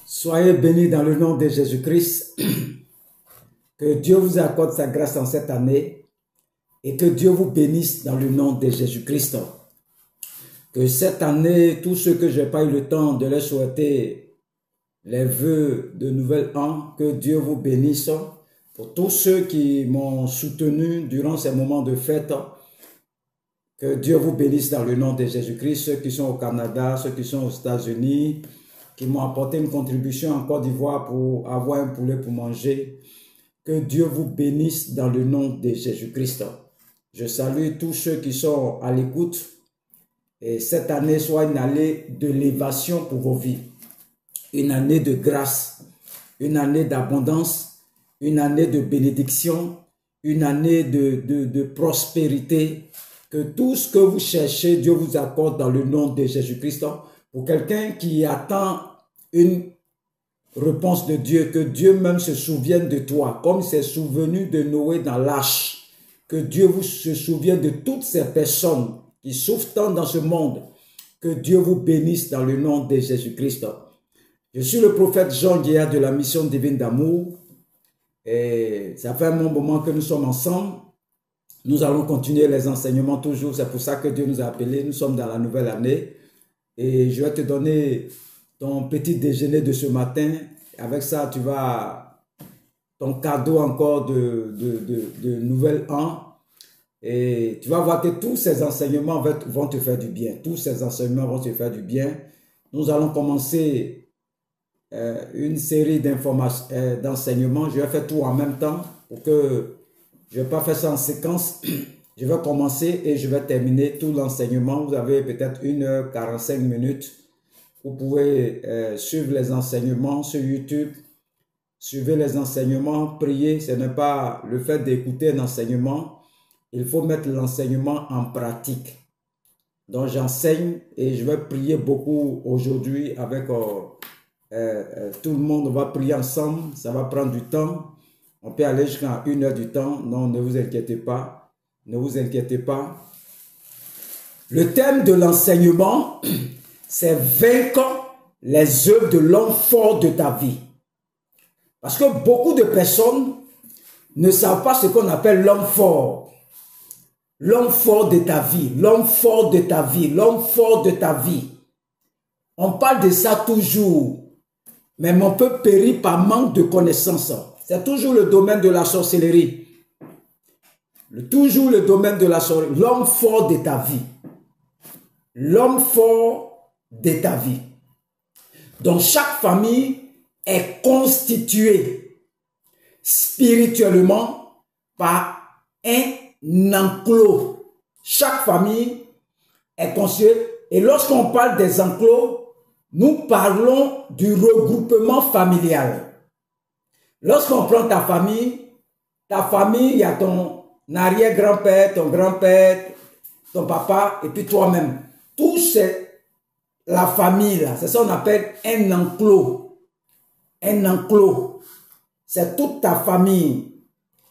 Soyez bénis dans le nom de Jésus-Christ. Que Dieu vous accorde sa grâce en cette année et que Dieu vous bénisse dans le nom de Jésus-Christ. Que cette année, tous ceux que je n'ai pas eu le temps de leur souhaiter les vœux de nouvel an, que Dieu vous bénisse. Pour tous ceux qui m'ont soutenu durant ces moments de fête, que Dieu vous bénisse dans le nom de Jésus-Christ. Ceux qui sont au Canada, ceux qui sont aux États-Unis, qui m'ont apporté une contribution en Côte d'Ivoire pour avoir un poulet pour manger. Que Dieu vous bénisse dans le nom de Jésus-Christ. Je salue tous ceux qui sont à l'écoute. Et cette année soit une année de l'élévation pour vos vies. Une année de grâce, une année d'abondance, une année de bénédiction, une année de prospérité. Que tout ce que vous cherchez, Dieu vous accorde dans le nom de Jésus-Christ. Pour quelqu'un qui attend une réponse de Dieu, que Dieu même se souvienne de toi, comme il s'est souvenu de Noé dans l'arche. Que Dieu vous se souvienne de toutes ces personnes qui souffrent tant dans ce monde. Que Dieu vous bénisse dans le nom de Jésus-Christ. Je suis le prophète Jean Guéa de la mission divine d'amour. Et ça fait un bon moment que nous sommes ensemble. Nous allons continuer les enseignements toujours. C'est pour ça que Dieu nous a appelés. Nous sommes dans la nouvelle année. Et je vais te donner ton petit déjeuner de ce matin. Avec ça, tu vas ton cadeau encore de nouvel an. Et tu vas voir que tous ces enseignements vont te faire du bien. Tous ces enseignements vont te faire du bien. Nous allons commencer une série d'enseignements. Je vais faire tout en même temps pour que je ne vais pas faire ça en séquence. Je vais commencer et je vais terminer tout l'enseignement. Vous avez peut-être 1h45 minutes. Vous pouvez suivre les enseignements sur YouTube. Suivez les enseignements, priez. Ce n'est pas le fait d'écouter un enseignement. Il faut mettre l'enseignement en pratique. Donc j'enseigne et je vais prier beaucoup aujourd'hui avec tout le monde. On va prier ensemble. Ça va prendre du temps. On peut aller jusqu'à 1 heure du temps. Non, ne vous inquiétez pas. Ne vous inquiétez pas. Le thème de l'enseignement, c'est vaincre les œuvres de l'homme fort de ta vie. Parce que beaucoup de personnes ne savent pas ce qu'on appelle l'homme fort. L'homme fort de ta vie, l'homme fort de ta vie, l'homme fort de ta vie. On parle de ça toujours, mais on peut périr par manque de connaissances. C'est toujours le domaine de la sorcellerie. Toujours le domaine de la sorcellerie. L'homme fort de ta vie. L'homme fort de ta vie. Donc chaque famille est constituée spirituellement par un enclos. Chaque famille est constituée. Et lorsqu'on parle des enclos, nous parlons du regroupement familial. Lorsqu'on prend ta famille, il y a ton arrière-grand-père, ton grand-père, ton papa et puis toi-même. Tout c'est la famille là. C'est ça qu'on appelle un enclos. Un enclos. C'est toute ta famille,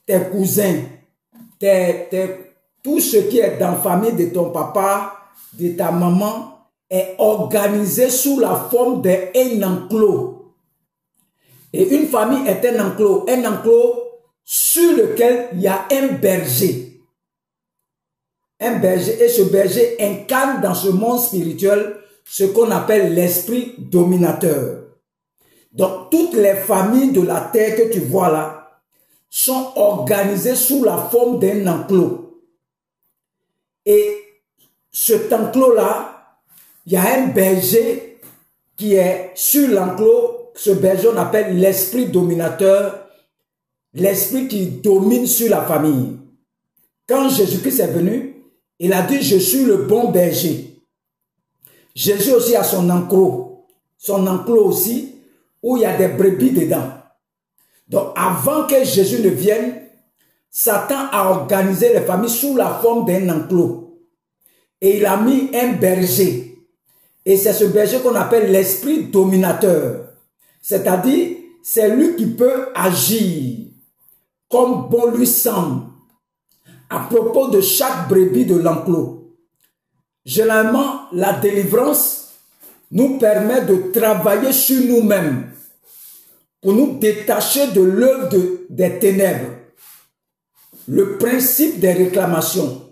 tes cousins, tout ce qui est dans la famille de ton papa, de ta maman, est organisé sous la forme d'un enclos. Et une famille est un enclos sur lequel il y a un berger. Un berger, et ce berger incarne dans ce monde spirituel ce qu'on appelle l'esprit dominateur. Donc toutes les familles de la terre que tu vois là sont organisées sous la forme d'un enclos. Et cet enclos-là, il y a un berger qui est sur l'enclos. Ce berger, on appelle l'esprit dominateur, l'esprit qui domine sur la famille. Quand Jésus-Christ est venu, il a dit, je suis le bon berger. Jésus aussi a son enclos aussi, où il y a des brebis dedans. Donc, avant que Jésus ne vienne, Satan a organisé les familles sous la forme d'un enclos. Et il a mis un berger. Et c'est ce berger qu'on appelle l'esprit dominateur. C'est-à-dire, c'est lui qui peut agir comme bon lui semble à propos de chaque brebis de l'enclos. Généralement, la délivrance nous permet de travailler sur nous-mêmes pour nous détacher de l'œuvre des ténèbres. Le principe des réclamations,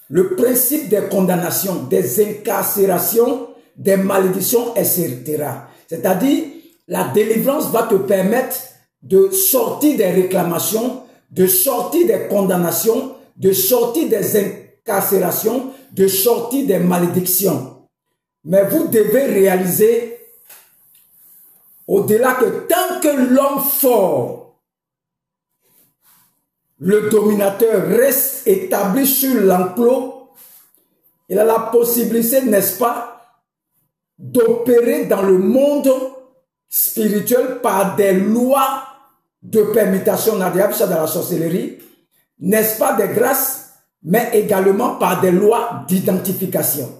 le principe des condamnations, des incarcérations, des malédictions, etc. C'est-à-dire, la délivrance va te permettre de sortir des réclamations, de sortir des condamnations, de sortir des incarcérations, de sortir des malédictions. Mais vous devez réaliser, au-delà, que tant que l'homme fort, le dominateur, reste établi sur l'enclos, il a la possibilité, n'est-ce pas, d'opérer dans le monde spirituel par des lois de permutation. On a déjà vu ça dans la sorcellerie, n'est-ce pas, des grâces, mais également par des lois d'identification.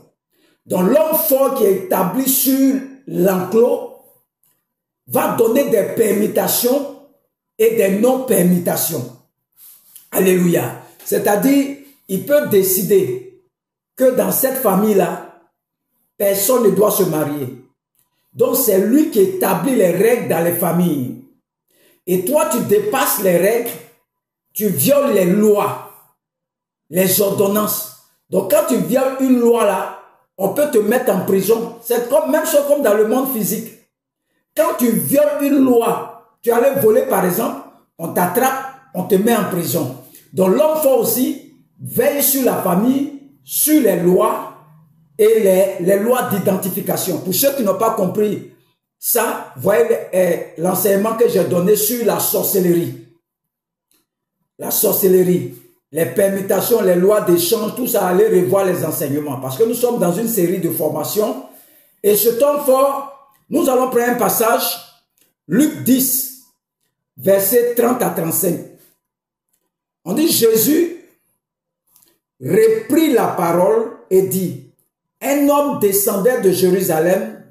Donc l'homme fort qui est établi sur l'enclos va donner des permutations et des non-permutations. Alléluia. C'est-à-dire, il peut décider que dans cette famille-là, personne ne doit se marier. Donc c'est lui qui établit les règles dans les familles. Et toi, tu dépasses les règles, tu violes les lois, les ordonnances. Donc quand tu violes une loi là, on peut te mettre en prison. C'est comme même chose comme dans le monde physique. Quand tu violes une loi, tu allais voler par exemple, on t'attrape, on te met en prison. Donc l'homme fort aussi veille sur la famille, sur les lois et les lois d'identification. Pour ceux qui n'ont pas compris ça, voyez l'enseignement que j'ai donné sur la sorcellerie. La sorcellerie, les permutations, les lois d'échange, tout ça, allez revoir les enseignements. Parce que nous sommes dans une série de formations. Et ce temps fort, nous allons prendre un passage, Luc 10, versets 30 à 35. On dit, Jésus reprit la parole et dit, un homme descendait de Jérusalem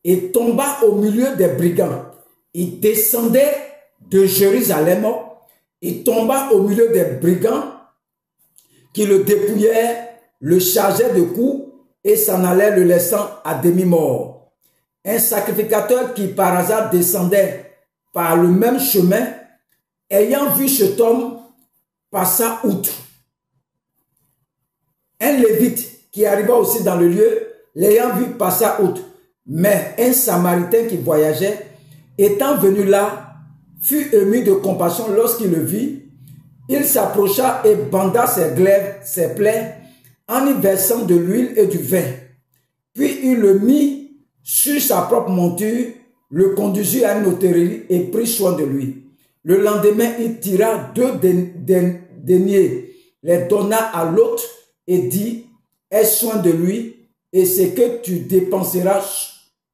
et tomba au milieu des brigands. Il descendait de Jérusalem et tomba au milieu des brigands qui le dépouillaient, le chargeaient de coups et s'en allaient le laissant à demi-mort. Un sacrificateur qui par hasard descendait par le même chemin, ayant vu cet homme, passa outre. Un lévite qui arriva aussi dans le lieu, l'ayant vu, passa outre. Mais un samaritain qui voyageait, étant venu là, fut ému de compassion lorsqu'il le vit. Il s'approcha et banda ses glaives, ses plaies, en y versant de l'huile et du vin. Puis il le mit sur sa propre monture, le conduisit à une hôtellerie et prit soin de lui. Le lendemain, il tira 2 deniers, les donna à l'autre et dit, aie soin de lui, et ce que tu dépenseras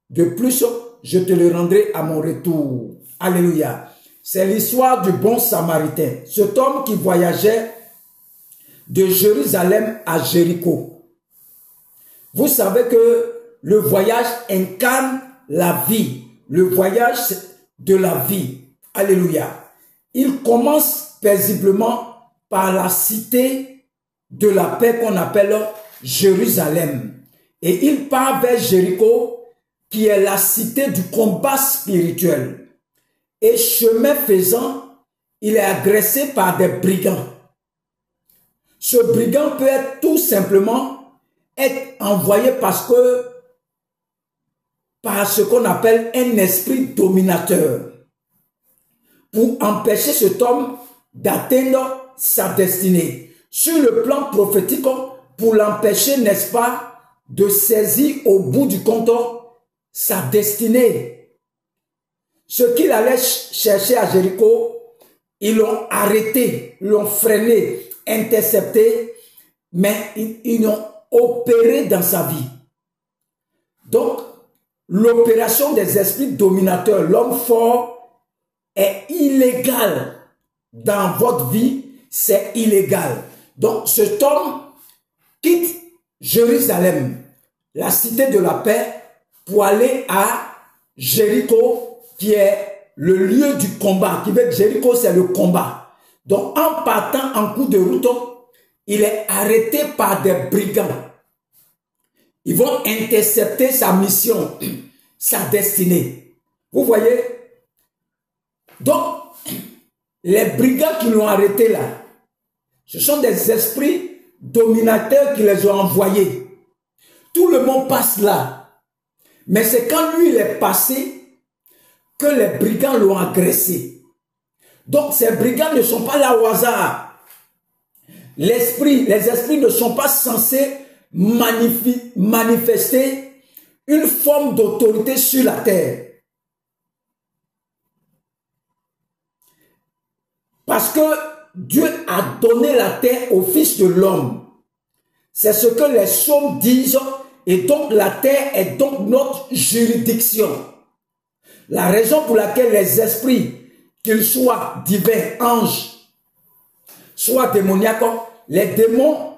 de plus, je te le rendrai à mon retour. Alléluia. C'est l'histoire du bon samaritain. Cet homme qui voyageait de Jérusalem à Jéricho. Vous savez que le voyage incarne la vie. Le voyage de la vie. Alléluia. Il commence paisiblement par la cité de la paix qu'on appelle Jérusalem. Et il part vers Jéricho, qui est la cité du combat spirituel. Et chemin faisant, il est agressé par des brigands. Ce brigand peut être tout simplement être envoyé par ce qu'on appelle un esprit dominateur, pour empêcher cet homme d'atteindre sa destinée. Sur le plan prophétique, pour l'empêcher, n'est-ce pas, de saisir au bout du compte sa destinée. Ce qu'il allait chercher à Jéricho, ils l'ont arrêté, l'ont freiné, intercepté, mais ils ont opéré dans sa vie. Donc, l'opération des esprits dominateurs, l'homme fort, est illégale dans votre vie, c'est illégal. Donc, cet homme quitte Jérusalem, la cité de la paix, pour aller à Jéricho, qui est le lieu du combat, qui veut dire Jéricho, c'est le combat. Donc, en partant en cours de route, il est arrêté par des brigands. Ils vont intercepter sa mission, sa destinée. Vous voyez, Donc, les brigands qui l'ont arrêté là, ce sont des esprits dominateurs qui les ont envoyés. Tout le monde passe là. Mais c'est quand lui il est passé que les brigands l'ont agressé. Donc ces brigands ne sont pas là au hasard. Les esprits ne sont pas censés manifester une forme d'autorité sur la terre. Parce que Dieu a donné la terre au Fils de l'homme. C'est ce que les psaumes disent. Et donc la terre est donc notre juridiction. La raison pour laquelle les esprits, qu'ils soient divins, anges, soit démoniaques, les démons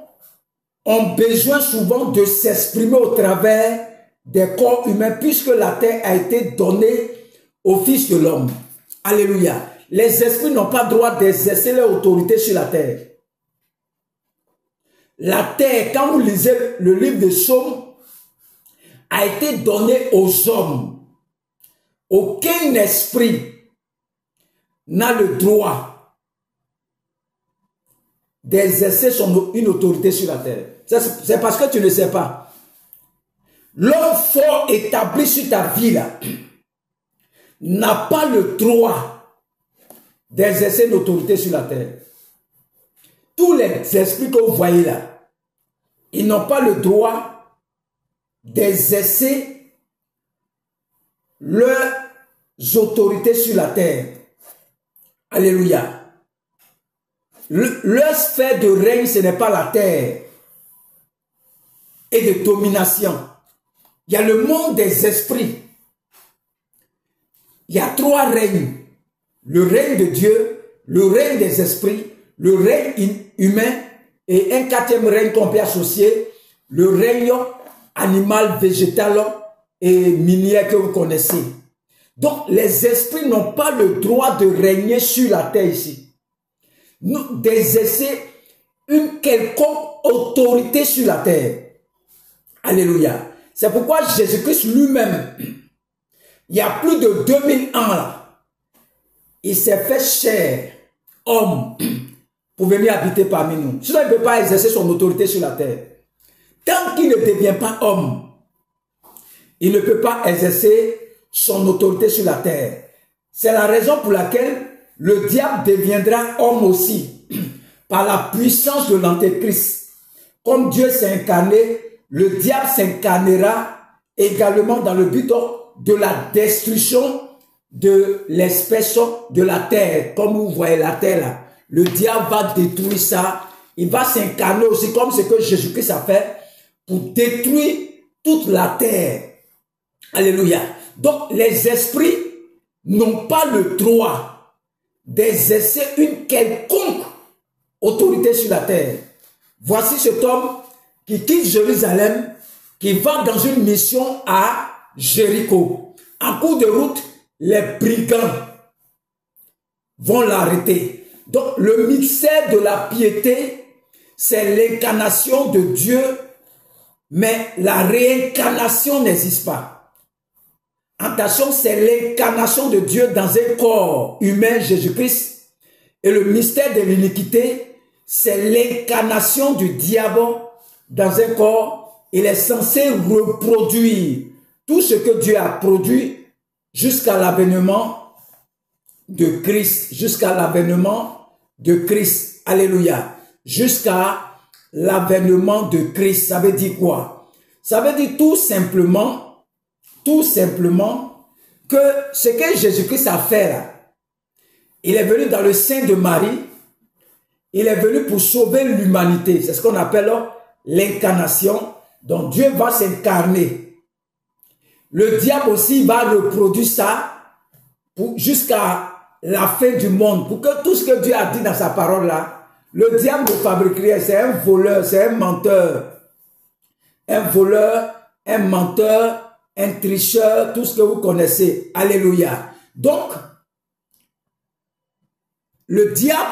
ont besoin souvent de s'exprimer au travers des corps humains puisque la terre a été donnée au Fils de l'homme. Alléluia. Les esprits n'ont pas le droit d'exercer leur autorité sur la terre. La terre, quand vous lisez le livre des Psaumes, a été donnée aux hommes. Aucun esprit n'a le droit d'exercer une autorité sur la terre. C'est parce que tu ne sais pas. L'homme fort établi sur ta vie là n'a pas le droit d'exercer une autorité sur la terre. Tous les esprits que vous voyez là, ils n'ont pas le droit d'exercer leurs autorités sur la terre. Alléluia. Leur sphère de règne, ce n'est pas la terre et de domination. Il y a le monde des esprits. Il y a 3 règnes. Le règne de Dieu, le règne des esprits, le règne humain et un 4e règne qu'on peut associer, le règne animal, végétal et minier que vous connaissez. Donc, les esprits n'ont pas le droit de régner sur la terre ici. D'exercer une quelconque autorité sur la terre. Alléluia. C'est pourquoi Jésus-Christ lui-même, il y a plus de 2000 ans là, il s'est fait chair, homme, pour venir habiter parmi nous. Sinon, il ne peut pas exercer son autorité sur la terre. Tant qu'il ne devient pas homme, il ne peut pas exercer son autorité sur la terre. C'est la raison pour laquelle le diable deviendra homme aussi, par la puissance de l'Antéchrist. Comme Dieu s'est incarné, le diable s'incarnera également dans le but de la destruction de l'espèce de la terre. Comme vous voyez la terre là, le diable va détruire ça. Il va s'incarner aussi comme ce que Jésus-Christ a fait pour détruire toute la terre. Alléluia. Donc les esprits n'ont pas le droit d'exercer une quelconque autorité sur la terre. Voici cet homme qui quitte Jérusalem, qui va dans une mission à Jéricho. En cours de route, les brigands vont l'arrêter. Donc le mystère de la piété, c'est l'incarnation de Dieu, mais la réincarnation n'existe pas. Attention, c'est l'incarnation de Dieu dans un corps humain, Jésus-Christ. Et le mystère de l'iniquité, c'est l'incarnation du diable dans un corps. Il est censé reproduire tout ce que Dieu a produit jusqu'à l'avènement de Christ. Jusqu'à l'avènement de Christ. Alléluia. Jusqu'à l'avènement de Christ. Ça veut dire quoi? Ça veut dire tout simplement que ce que Jésus-Christ a fait là, il est venu dans le sein de Marie, il est venu pour sauver l'humanité. C'est ce qu'on appelle l'incarnation. Donc Dieu va s'incarner. Le diable aussi va reproduire ça jusqu'à la fin du monde. Pour que tout ce que Dieu a dit dans sa parole là, le diable ne fabriquerait. C'est un voleur, c'est un menteur. Un voleur, un menteur, un tricheur, tout ce que vous connaissez. Alléluia. Donc, le diable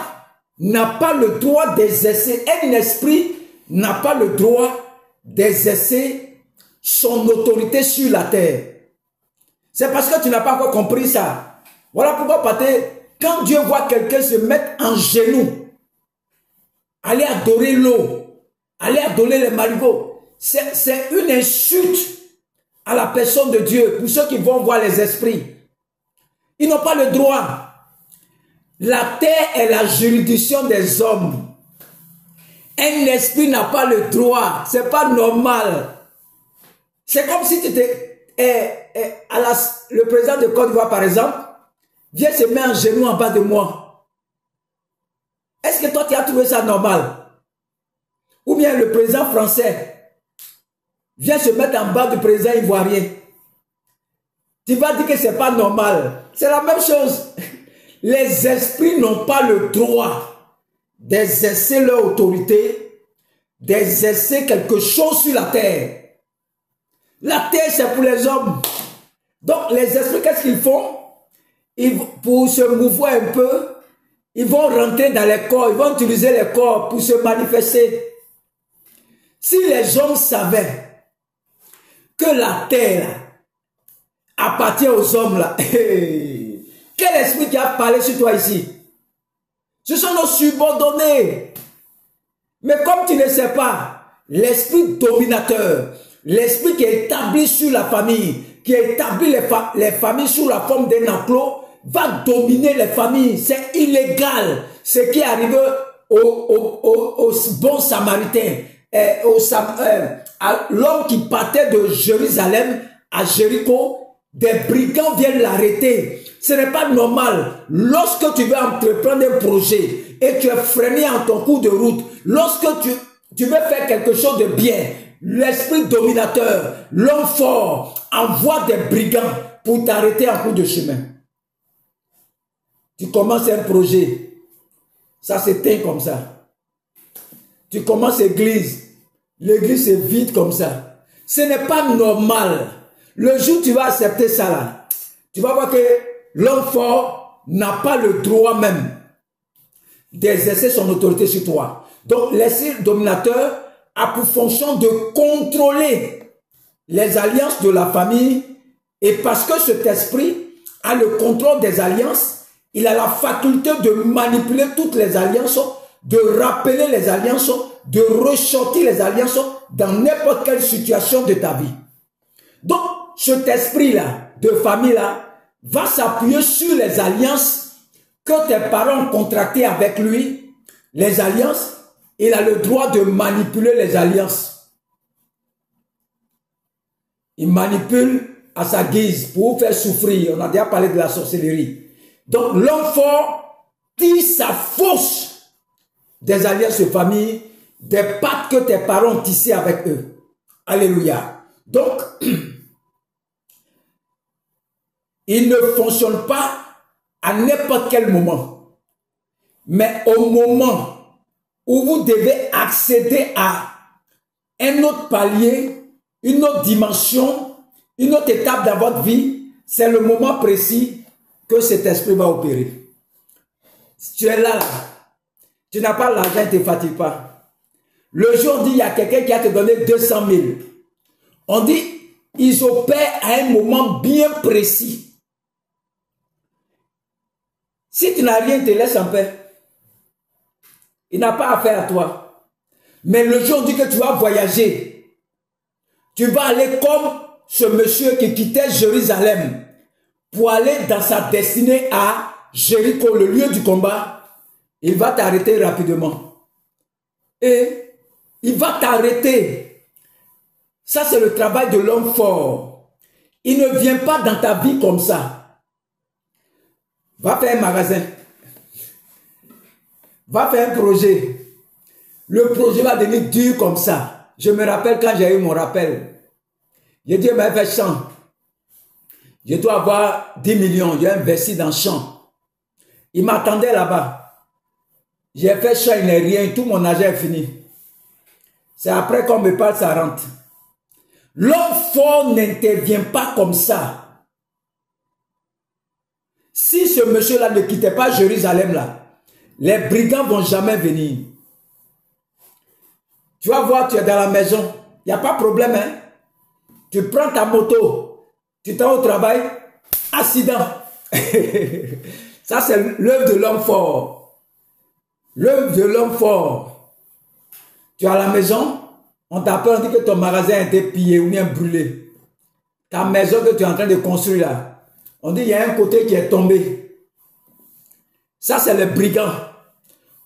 n'a pas le droit d'exercer, un esprit n'a pas le droit d'exercer son autorité sur la terre. C'est parce que tu n'as pas encore compris ça. Voilà pourquoi, quand Dieu voit quelqu'un se mettre en genoux, aller adorer l'eau, aller adorer les marigots, c'est une insulte à la personne de Dieu. Pour ceux qui vont voir les esprits, ils n'ont pas le droit. La terre est la juridiction des hommes. Un esprit n'a pas le droit. C'est pas normal. C'est comme si tu étais le président de Côte d'Ivoire, par exemple, vient se mettre en genoux en bas de moi. Est-ce que toi, tu as trouvé ça normal? Ou bien le président français vient se mettre en bas du président ivoirien. Tu vas dire que c'est pas normal. C'est la même chose. Les esprits n'ont pas le droit d'exercer leur autorité, d'exercer quelque chose sur la terre. La terre, c'est pour les hommes. Donc, les esprits, qu'est-ce qu'ils font? Pour se mouvoir un peu, ils vont rentrer dans les corps, ils vont utiliser les corps pour se manifester. Si les hommes savaient que la terre appartient aux hommes, là, quel esprit qui a parlé sur toi ici? Ce sont nos subordonnés. Mais comme tu ne sais pas, l'esprit dominateur, l'esprit qui est établi sur la famille, qui établit les familles sous la forme d'un enclos, va dominer les familles. C'est illégal. Ce qui est arrivé au bon samaritain, à l'homme qui partait de Jérusalem à Jéricho, des brigands viennent l'arrêter. Ce n'est pas normal. Lorsque tu veux entreprendre un projet et tu es freiné en ton cours de route, lorsque tu veux faire quelque chose de bien, l'esprit dominateur, l'homme fort, envoie des brigands pour t'arrêter en cours de chemin. Tu commences un projet, ça s'éteint comme ça. Tu commences l'église est vide comme ça. Ce n'est pas normal. Le jour où tu vas accepter ça là, tu vas voir que l'homme fort n'a pas le droit même d'exercer son autorité sur toi. Donc l'esprit dominateur a pour fonction de contrôler les alliances de la famille, et parce que cet esprit a le contrôle des alliances, il a la faculté de manipuler toutes les alliances, de rappeler les alliances, de ressortir les alliances dans n'importe quelle situation de ta vie. Donc cet esprit-là, de famille-là, va s'appuyer sur les alliances que tes parents ont contractées avec lui. Les alliances, il a le droit de manipuler les alliances. Il manipule à sa guise pour vous faire souffrir. On a déjà parlé de la sorcellerie. Donc l'homme fort tisse sa force des alliances de famille, des pactes que tes parents ont tissés avec eux. Alléluia. Donc, il ne fonctionne pas à n'importe quel moment. Mais au moment où vous devez accéder à un autre palier, une autre dimension, une autre étape dans votre vie, c'est le moment précis que cet esprit va opérer. Si tu es là, tu n'as pas l'argent, ne te fatigue pas. Le jour dit, il y a quelqu'un qui a te donné 200 000. On dit, ils opèrent à un moment bien précis. Si tu n'as rien, te laisse en paix. Il n'a pas affaire à toi. Mais le jour dit que tu vas voyager, tu vas aller comme ce monsieur qui quittait Jérusalem pour aller dans sa destinée à Jéricho, le lieu du combat. Il va t'arrêter rapidement. Et il va t'arrêter. Ça, c'est le travail de l'homme fort. Il ne vient pas dans ta vie comme ça. Va faire un magasin. Va faire un projet. Le projet va devenir dur comme ça. Je me rappelle quand j'ai eu mon rappel. J'ai dit, mais fais champ. Je dois avoir 10 millions. J'ai investi dans champ. Il m'attendait là-bas. J'ai fait champ, il n'est rien. Tout mon argent est fini. C'est après qu'on me parle, ça rentre. L'homme fort n'intervient pas comme ça. Si ce monsieur-là ne quittait pas Jérusalem, là, les brigands ne vont jamais venir. Tu vas voir, tu es dans la maison. Il n'y a pas de problème. Hein? Tu prends ta moto. Tu t'en vas au travail. Accident. Ça, c'est l'œuvre de l'homme fort. L'œuvre de l'homme fort. Tu es à la maison, on t'appelle, on dit que ton magasin a été pillé ou bien brûlé. Ta maison que tu es en train de construire là, on dit qu'il y a un côté qui est tombé. Ça, c'est le brigand.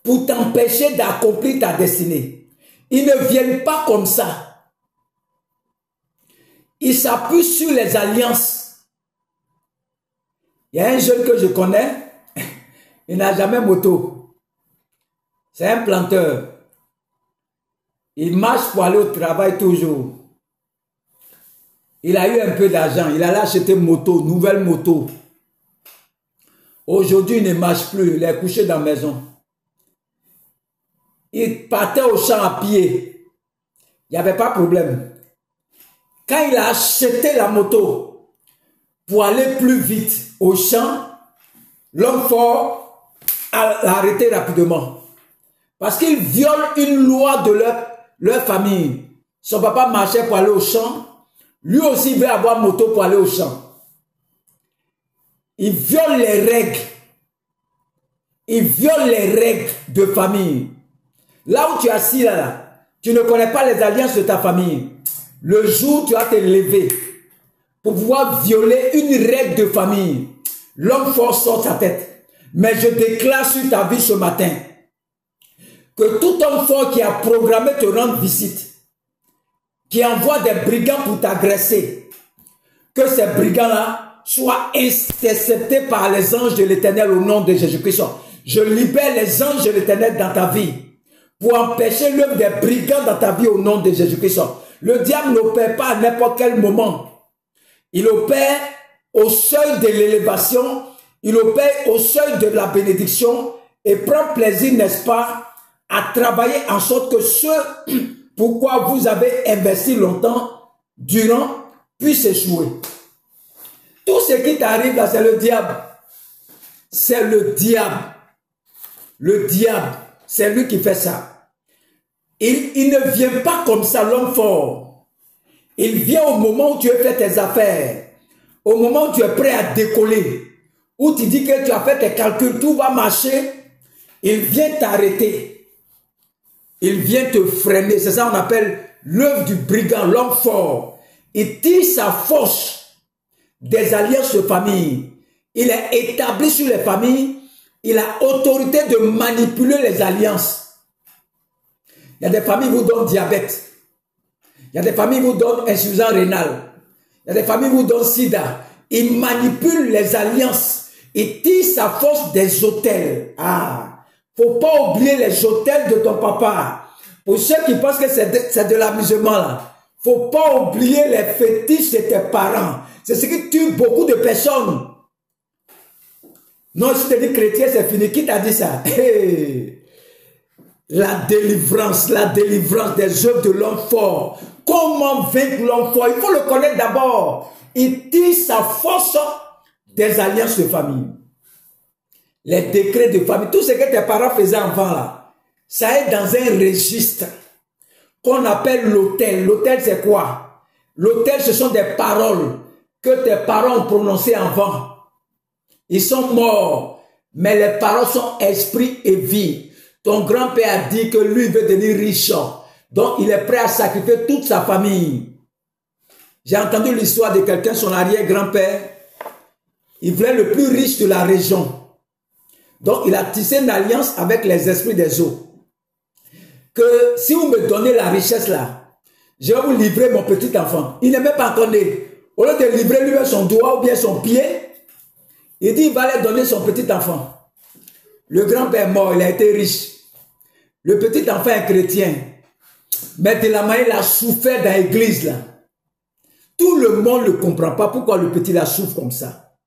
Pour t'empêcher d'accomplir ta destinée. Ils ne viennent pas comme ça. Ils s'appuient sur les alliances. Il y a un jeune que je connais, il n'a jamais moto. C'est un planteur. Il marche pour aller au travail toujours. Il a eu un peu d'argent. Il allait acheter une moto, nouvelle moto. Aujourd'hui, il ne marche plus. Il est couché dans la maison. Il partait au champ à pied. Il n'y avait pas de problème. Quand il a acheté la moto pour aller plus vite au champ, l'homme fort l'a arrêté rapidement. Parce qu'il viole une loi de leur famille. Son papa marchait pour aller au champ. Lui aussi veut avoir moto pour aller au champ. Il viole les règles. Il viole les règles de famille. Là où tu es assis là, tu ne connais pas les alliances de ta famille. Le jour où tu vas te lever pour pouvoir violer une règle de famille, l'homme fort sort sa tête. Mais je déclare sur ta vie ce matin que tout homme fort qui a programmé te rendre visite, qui envoie des brigands pour t'agresser, que ces brigands-là soient interceptés par les anges de l'Éternel au nom de Jésus-Christ. Je libère les anges de l'Éternel dans ta vie pour empêcher l'œuvre des brigands dans ta vie au nom de Jésus-Christ. Le diable n'opère pas à n'importe quel moment. Il opère au seuil de l'élévation, il opère au seuil de la bénédiction et prend plaisir, n'est-ce pas, à travailler en sorte que ce pourquoi vous avez investi longtemps, durant, puisse échouer. Tout ce qui t'arrive là, c'est le diable. C'est le diable. Le diable, c'est lui qui fait ça. Il ne vient pas comme ça, l'homme fort. Il vient au moment où tu as fait tes affaires. Au moment où tu es prêt à décoller. Où tu dis que tu as fait tes calculs, tout va marcher. Il vient t'arrêter. Il vient te freiner. C'est ça qu'on appelle l'œuvre du brigand, l'homme fort. Il tire sa force des alliances de famille. Il est établi sur les familles. Il a autorité de manipuler les alliances. Il y a des familles qui vous donnent diabète. Il y a des familles qui vous donnent insuffisance rénale. Il y a des familles qui vous donnent sida. Il manipule les alliances. Il tire sa force des hôtels. Ah, faut pas oublier les hôtels de ton papa. Pour ceux qui pensent que c'est de l'amusement là. Faut pas oublier les fétiches de tes parents. C'est ce qui tue beaucoup de personnes. Non, si tu dis chrétien, c'est fini. Qui t'a dit ça? Hey. La délivrance des œuvres de l'homme fort. Comment vaincre l'homme fort? Il faut le connaître d'abord. Il tire sa force des alliances de famille. Les décrets de famille. Tout ce que tes parents faisaient avant là, ça est dans un registre qu'on appelle l'autel. L'autel, c'est quoi? L'autel, ce sont des paroles que tes parents ont prononcées avant. Ils sont morts, mais les paroles sont esprit et vie. Ton grand-père a dit que lui veut devenir riche. Donc, il est prêt à sacrifier toute sa famille. J'ai entendu l'histoire de quelqu'un, son arrière-grand-père. Il voulait le plus riche de la région. Donc, il a tissé une alliance avec les esprits des eaux. Que si vous me donnez la richesse là, je vais vous livrer mon petit enfant. Il n'est même pas encore né. Au lieu de livrer lui son doigt ou bien son pied, il dit il va aller donner son petit enfant. Le grand-père est mort, il a été riche. Le petit enfant est chrétien. Mais de la manière il a souffert dans l'église là. Tout le monde ne comprend pas pourquoi le petit la souffre comme ça.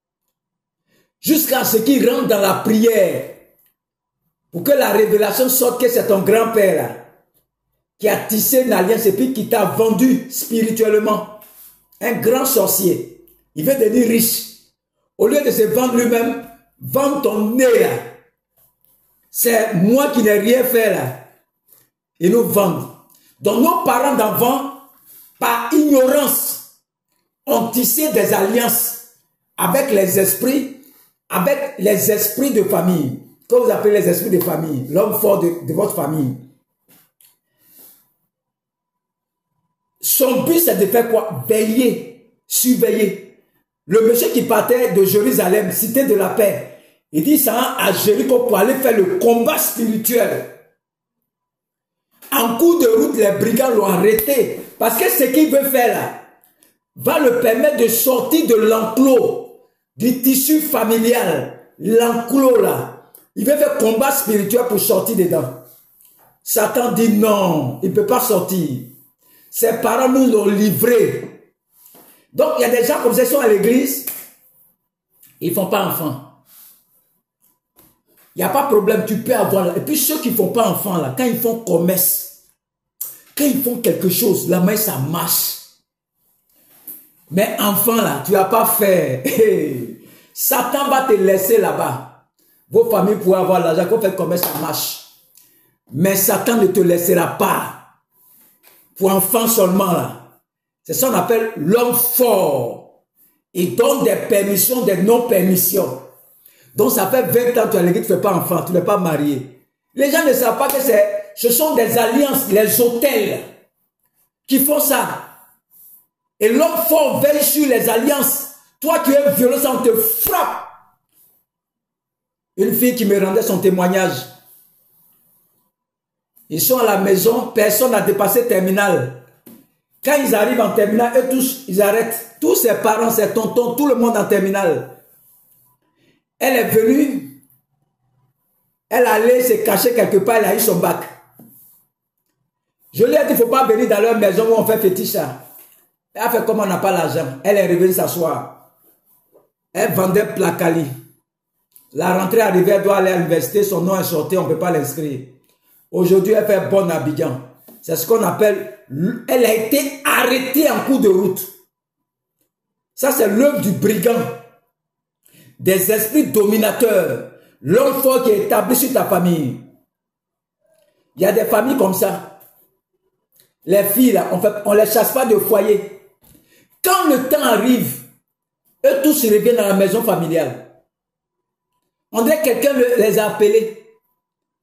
Jusqu'à ce qu'il rentre dans la prière. Pour que la révélation sorte que c'est ton grand-père là, qui a tissé une alliance et puis qui t'a vendu spirituellement. Un grand sorcier. Il veut devenir riche. Au lieu de se vendre lui-même, vendre ton nez là. C'est moi qui n'ai rien fait là. Ils nous vendent. Donc nos parents d'avant, par ignorance, ont tissé des alliances avec les esprits avec les esprits de famille, que vous appelez les esprits de famille, l'homme fort de votre famille. Son but, c'est de faire quoi? Veiller, surveiller. Le monsieur qui partait de Jérusalem, cité de la paix, il dit ça à Jéricho pour aller faire le combat spirituel. En cours de route, les brigands l'ont arrêté. Parce que ce qu'il veut faire là, va le permettre de sortir de l'enclos, du tissu familial. L'enclos là. Il veut faire combat spirituel pour sortir dedans. Satan dit non, il ne peut pas sortir. Ses parents nous l'ont livré. Donc il y a des gens comme ça qui sont à l'église, ils ne font pas enfant. Il n'y a pas de problème, tu peux avoir là. Et puis ceux qui ne font pas enfant là, quand ils font commerce, quand ils font quelque chose, la main ça marche. Mais enfant là, tu n'as pas fait. Satan va te laisser là-bas. Vos familles pourraient avoir l'argent, quand vous faites commerce, ça marche. Mais Satan ne te laissera pas. Pour enfants seulement là. C'est ça qu'on appelle l'homme fort. Il donne des permissions, des non-permissions. Donc ça fait 20 ans que tu es à l'église, tu ne fais pas enfant, tu n'es pas marié. Les gens ne savent pas que ce sont des alliances, les hôtels qui font ça. Et l'homme fort veille sur les alliances. Toi qui es violent, ça on te frappe. Une fille qui me rendait son témoignage. Ils sont à la maison, personne n'a dépassé terminal. Quand ils arrivent en terminal, eux tous, ils arrêtent. Tous ses parents, ses tontons, tout le monde en terminal. Elle est venue, elle allait se cacher quelque part, elle a eu son bac. Je lui ai dit, il ne faut pas venir dans leur maison où on fait fétiche ça. Elle a fait comme on n'a pas l'argent. Elle est revenue s'asseoir. Elle vendait Placali. La rentrée arrivée, elle doit aller à l'université, son nom est sorti, on ne peut pas l'inscrire. Aujourd'hui, elle fait bonne Abidjan. C'est ce qu'on appelle, elle a été arrêtée en cours de route. Ça, c'est l'œuvre du brigand. Des esprits dominateurs. L'homme fort qui est établi sur ta famille. Il y a des familles comme ça. Les filles, là, on ne les chasse pas de foyer. Quand le temps arrive, eux tous reviennent dans la maison familiale. On dirait que quelqu'un les a appelés.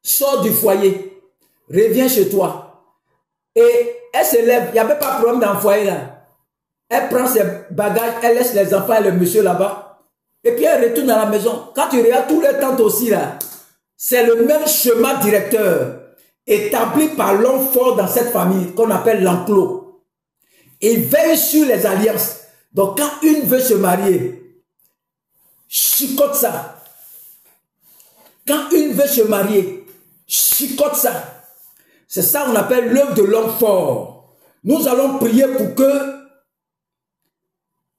Sors du foyer. Reviens chez toi. Et elle se lève. Il n'y avait pas de problème dans le foyer là. Elle prend ses bagages. Elle laisse les enfants et le monsieur là-bas. Et puis elle retourne à la maison. Quand tu regardes tous les tantes aussi là, c'est le même schéma directeur établi par l'homme fort dans cette famille qu'on appelle l'enclos. Il veille sur les alliances. Donc quand une veut se marier, chicote ça. Quand une veut se marier, chicote ça. C'est ça qu'on appelle l'œuvre de l'homme fort. Nous allons prier pour que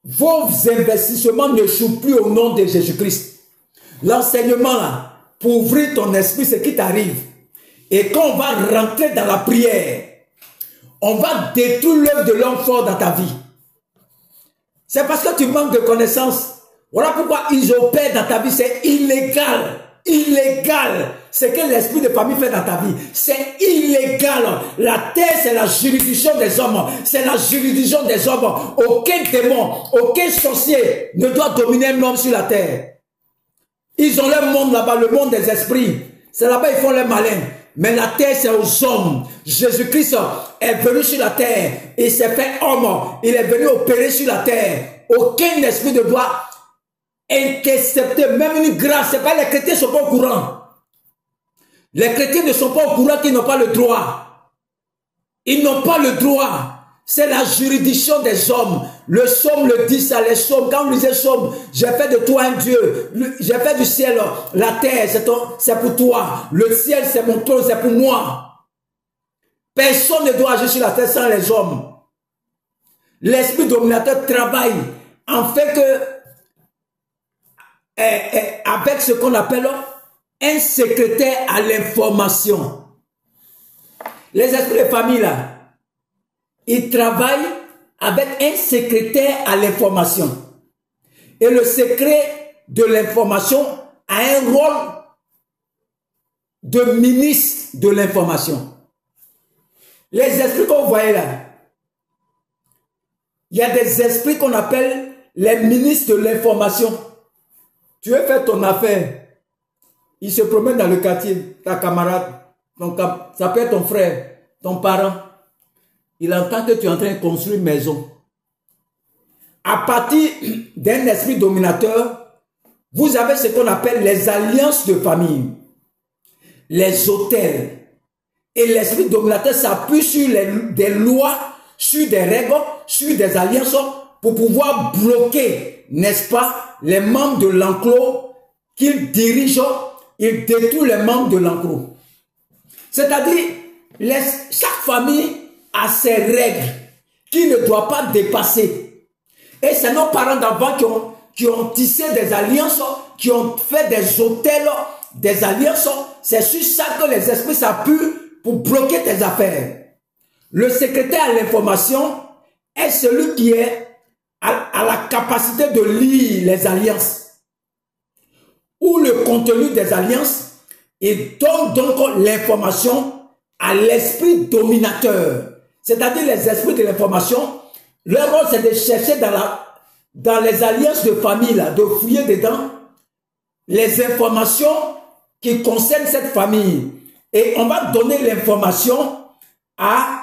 vos investissements ne jouent plus au nom de Jésus-Christ. L'enseignement là, pour ouvrir ton esprit, c'est qui t'arrive. Et quand on va rentrer dans la prière, on va détruire l'œuvre de l'homme fort dans ta vie. C'est parce que tu manques de connaissances. Voilà pourquoi ils opèrent dans ta vie. C'est illégal. Illégal. Ce que l'esprit de famille fait dans ta vie. C'est illégal. La terre, c'est la juridiction des hommes. C'est la juridiction des hommes. Aucun démon, aucun sorcier ne doit dominer un homme sur la terre. Ils ont leur monde là-bas, le monde des esprits. C'est là-bas ils font les malins. Mais la terre, c'est aux hommes. Jésus-Christ est venu sur la terre. Il s'est fait homme. Il est venu opérer sur la terre. Aucun esprit ne doit intercepter, même une grâce. C'est pas les chrétiens ne sont pas au courant. Les chrétiens ne sont pas au courant qu'ils n'ont pas le droit. Ils n'ont pas le droit. C'est la juridiction des hommes. Le psaume le dit ça, les psaumes. Quand on lisait psaume, j'ai fait de toi un Dieu. J'ai fait du ciel, la terre, c'est pour toi. Le ciel, c'est mon trône, c'est pour moi. Personne ne doit agir sur la terre sans les hommes. L'esprit dominateur travaille en fait que avec ce qu'on appelle un secrétaire à l'information. Les esprits de famille là, ils travaillent avec un secrétaire à l'information. Et le secret de l'information a un rôle de ministre de l'information. Les esprits qu'on voyait là, il y a des esprits qu'on appelle les ministres de l'information. Tu veux faire ton affaire. Il se promène dans le quartier, ta camarade, ça peut être ton frère, ton parent. Il entend que tu es en train de construire une maison. À partir d'un esprit dominateur, vous avez ce qu'on appelle les alliances de famille, les hôtels. Et l'esprit dominateur s'appuie sur des lois, sur des règles, sur des alliances pour pouvoir bloquer, n'est-ce pas, les membres de l'enclos qu'il dirige. Il détruit les membres de l'enclos. C'est-à-dire, chaque famille a ses règles qui ne doit pas dépasser. Et c'est nos parents d'avant qui ont tissé des alliances, qui ont fait des hôtels, des alliances. C'est sur ça que les esprits s'appuient pour bloquer tes affaires. Le secrétaire à l'information est celui qui est à la capacité de lire les alliances ou le contenu des alliances et donne donc l'information à l'esprit dominateur. C'est-à-dire les esprits de l'information, leur rôle c'est de chercher dans les alliances de famille, là, de fouiller dedans les informations qui concernent cette famille. Et on va donner l'information à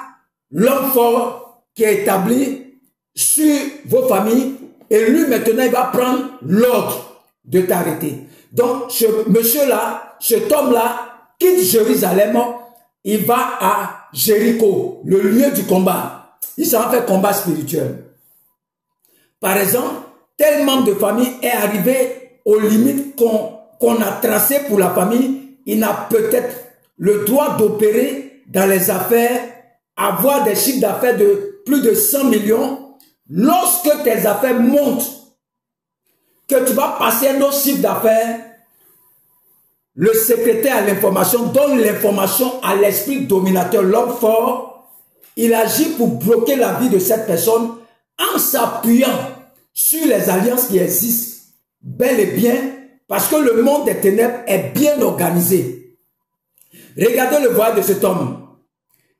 l'homme fort qui est établi sur vos familles et lui maintenant il va prendre l'ordre de t'arrêter. Donc ce monsieur-là, cet homme-là quitte Jérusalem, il va à Jéricho, le lieu du combat. Il s'en fait combat spirituel. Par exemple, tel membre de famille est arrivé aux limites qu'on a tracées pour la famille, il n'a peut-être le droit d'opérer dans les affaires, avoir des chiffres d'affaires de plus de 100 millions. Lorsque tes affaires montent, que tu vas passer un autre chiffre d'affaires, le secrétaire à l'information donne l'information à l'esprit dominateur, l'homme fort. Il agit pour bloquer la vie de cette personne en s'appuyant sur les alliances qui existent, bel et bien, parce que le monde des ténèbres est bien organisé. Regardez le voyage de cet homme.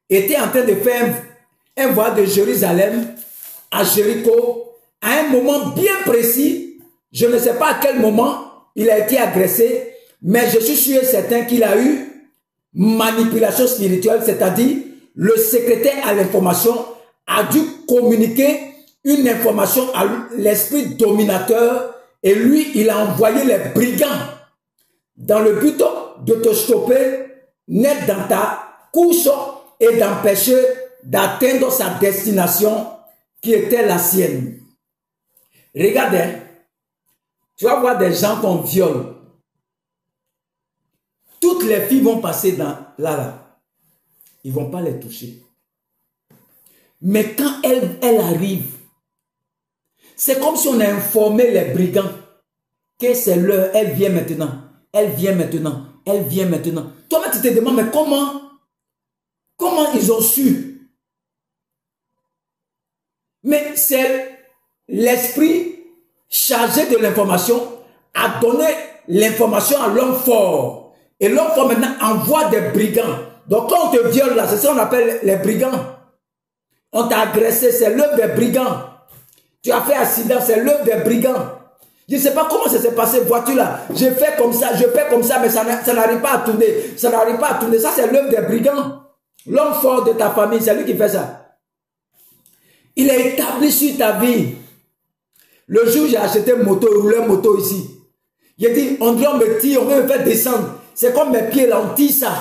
Il était en train de faire un voyage de Jérusalem à Jéricho, à un moment bien précis. Je ne sais pas à quel moment il a été agressé, mais je suis sûr et certain qu'il a eu manipulation spirituelle, c'est-à-dire le secrétaire à l'information a dû communiquer une information à l'esprit dominateur et lui, il a envoyé les brigands dans le but de te stopper net dans ta course et d'empêcher d'atteindre sa destination qui était la sienne. Regardez, tu vas voir des gens qu'on viole. Toutes les filles vont passer là. Ils ne vont pas les toucher. Mais quand elles arrivent, c'est comme si on a informé les brigands que c'est l'heure, elle vient maintenant, elle vient maintenant, elle vient maintenant. Toi-même, tu te demandes, mais comment ils ont su? Mais c'est l'esprit chargé de l'information a donné l'information à l'homme fort. Et l'homme fort maintenant envoie des brigands. Donc quand on te viole là, c'est ça qu'on appelle les brigands. On t'a agressé, c'est l'œuvre des brigands. Tu as fait accident, c'est l'œuvre des brigands. Je ne sais pas comment ça s'est passé, voiture là. Je fais comme ça, mais ça n'arrive pas à tourner. Ça n'arrive pas à tourner. Ça, c'est l'œuvre des brigands. L'homme fort de ta famille, c'est lui qui fait ça. Il est établi sur ta vie. Le jour où j'ai acheté une moto, roulé une moto ici. J'ai dit, on me tire, on veut me faire descendre. C'est comme mes pieds là, on tire ça.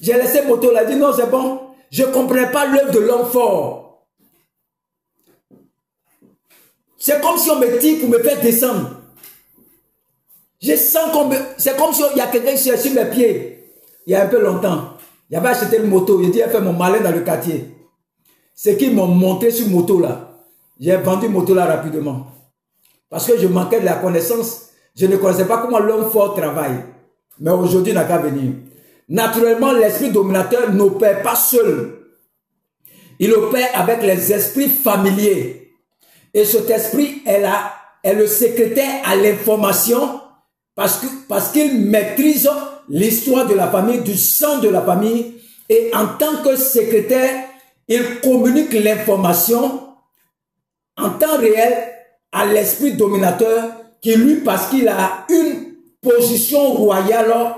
J'ai laissé moto là, j'ai dit non, c'est bon. Je ne comprenais pas l'œuvre de l'homme fort. C'est comme si on me tire pour me faire descendre. Je sens qu'on me... C'est comme si il y a quelqu'un qui cherche mes pieds. Il y a un peu longtemps. J'avais acheté une moto. J'ai dit, elle fait mon malin dans le quartier. C'est qu'ils m'ont monté sur moto là. J'ai vendu moto là rapidement. Parce que je manquais de la connaissance. Je ne connaissais pas comment l'homme fort travaille. Mais aujourd'hui, il n'a qu'à venir. Naturellement, l'esprit dominateur n'opère pas seul. Il opère avec les esprits familiers. Et cet esprit est le secrétaire à l'information parce qu'il maîtrise l'histoire de la famille, du sang de la famille. Et en tant que secrétaire, il communique l'information en temps réel à l'esprit dominateur qui lui, parce qu'il a une position royale,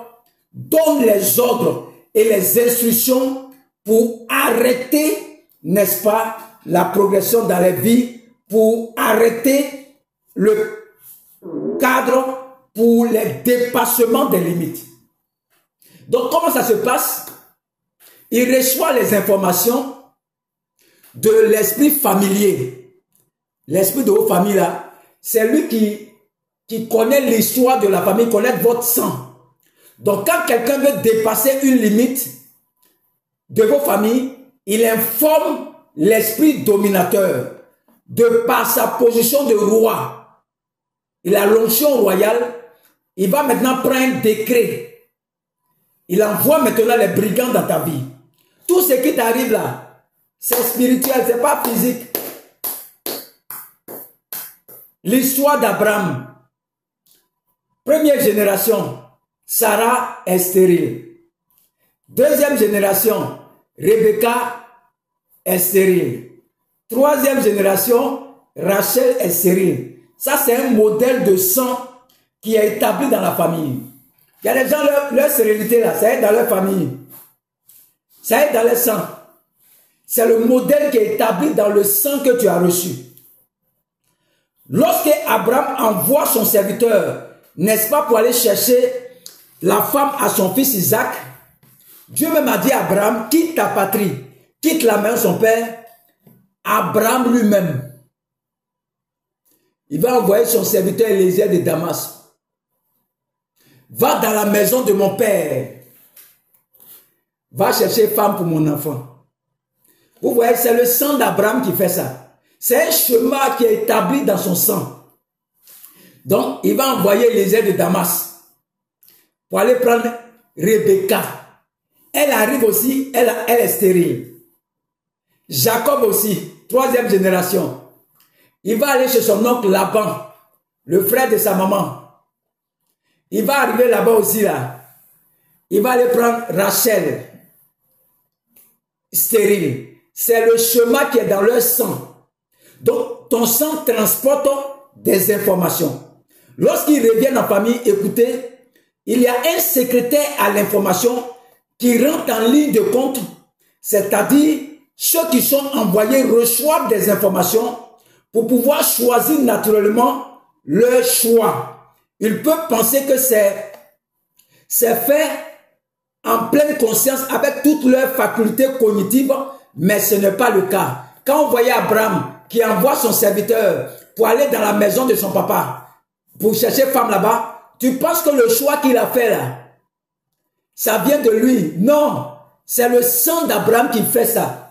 donne les ordres et les instructions pour arrêter, n'est-ce pas, la progression dans la vie, pour arrêter le cadre pour les dépassements des limites. Donc, comment ça se passe? Il reçoit les informations de l'esprit familier. L'esprit de vos familles là, c'est lui qui connaît l'histoire de la famille, connaît votre sang. Donc, quand quelqu'un veut dépasser une limite de vos familles, il informe l'esprit dominateur de par sa position de roi. Il a l'onction royale. Il va maintenant prendre un décret. Il envoie maintenant les brigands dans ta vie. Tout ce qui t'arrive là, c'est spirituel, c'est pas physique. L'histoire d'Abraham. Première génération, Sarah est stérile. Deuxième génération, Rebecca est stérile. Troisième génération, Rachel est stérile. Ça, c'est un modèle de sang qui est établi dans la famille. Il y a des gens, leur stérilité là, ça est dans leur famille. Ça est dans le sang. C'est le modèle qui est établi dans le sang que tu as reçu. Lorsque Abraham envoie son serviteur, n'est-ce pas, pour aller chercher la femme à son fils Isaac, Dieu même a dit à Abraham, quitte ta patrie, quitte la maison de son père. Abraham lui-même, il va envoyer son serviteur Élisée de Damas. Va dans la maison de mon père. Va chercher femme pour mon enfant. Vous voyez, c'est le sang d'Abraham qui fait ça. C'est un chemin qui est établi dans son sang. Donc, il va envoyer Élisée de Damas pour aller prendre Rebecca. Elle arrive aussi, elle est stérile. Jacob aussi, troisième génération. Il va aller chez son oncle Laban, le frère de sa maman. Il va arriver là-bas aussi là. Il va aller prendre Rachel, stérile. C'est le chemin qui est dans leur sang. Donc, ton sang transporte des informations. Lorsqu'ils reviennent en famille, écoutez, il y a un secrétaire à l'information qui rentre en ligne de compte, c'est-à-dire ceux qui sont envoyés reçoivent des informations pour pouvoir choisir naturellement leur choix. Ils peuvent penser que c'est fait en pleine conscience avec toutes leurs facultés cognitives, mais ce n'est pas le cas. Quand on voyait Abraham qui envoie son serviteur pour aller dans la maison de son papa, pour chercher femme là-bas, tu penses que le choix qu'il a fait là, ça vient de lui? Non, c'est le sang d'Abraham qui fait ça.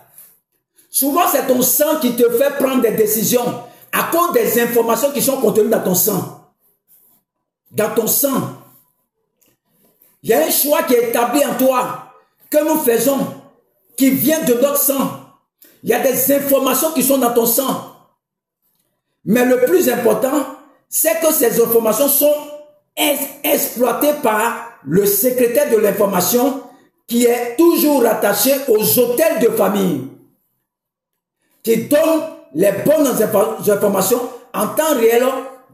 Souvent, c'est ton sang qui te fait prendre des décisions à cause des informations qui sont contenues dans ton sang. Dans ton sang. Il y a un choix qui est établi en toi, que nous faisons, qui vient de notre sang. Il y a des informations qui sont dans ton sang. Mais le plus important, c'est que ces informations sont exploitées par le secrétaire de l'information qui est toujours rattaché aux hôtels de famille, qui donne les bonnes informations en temps réel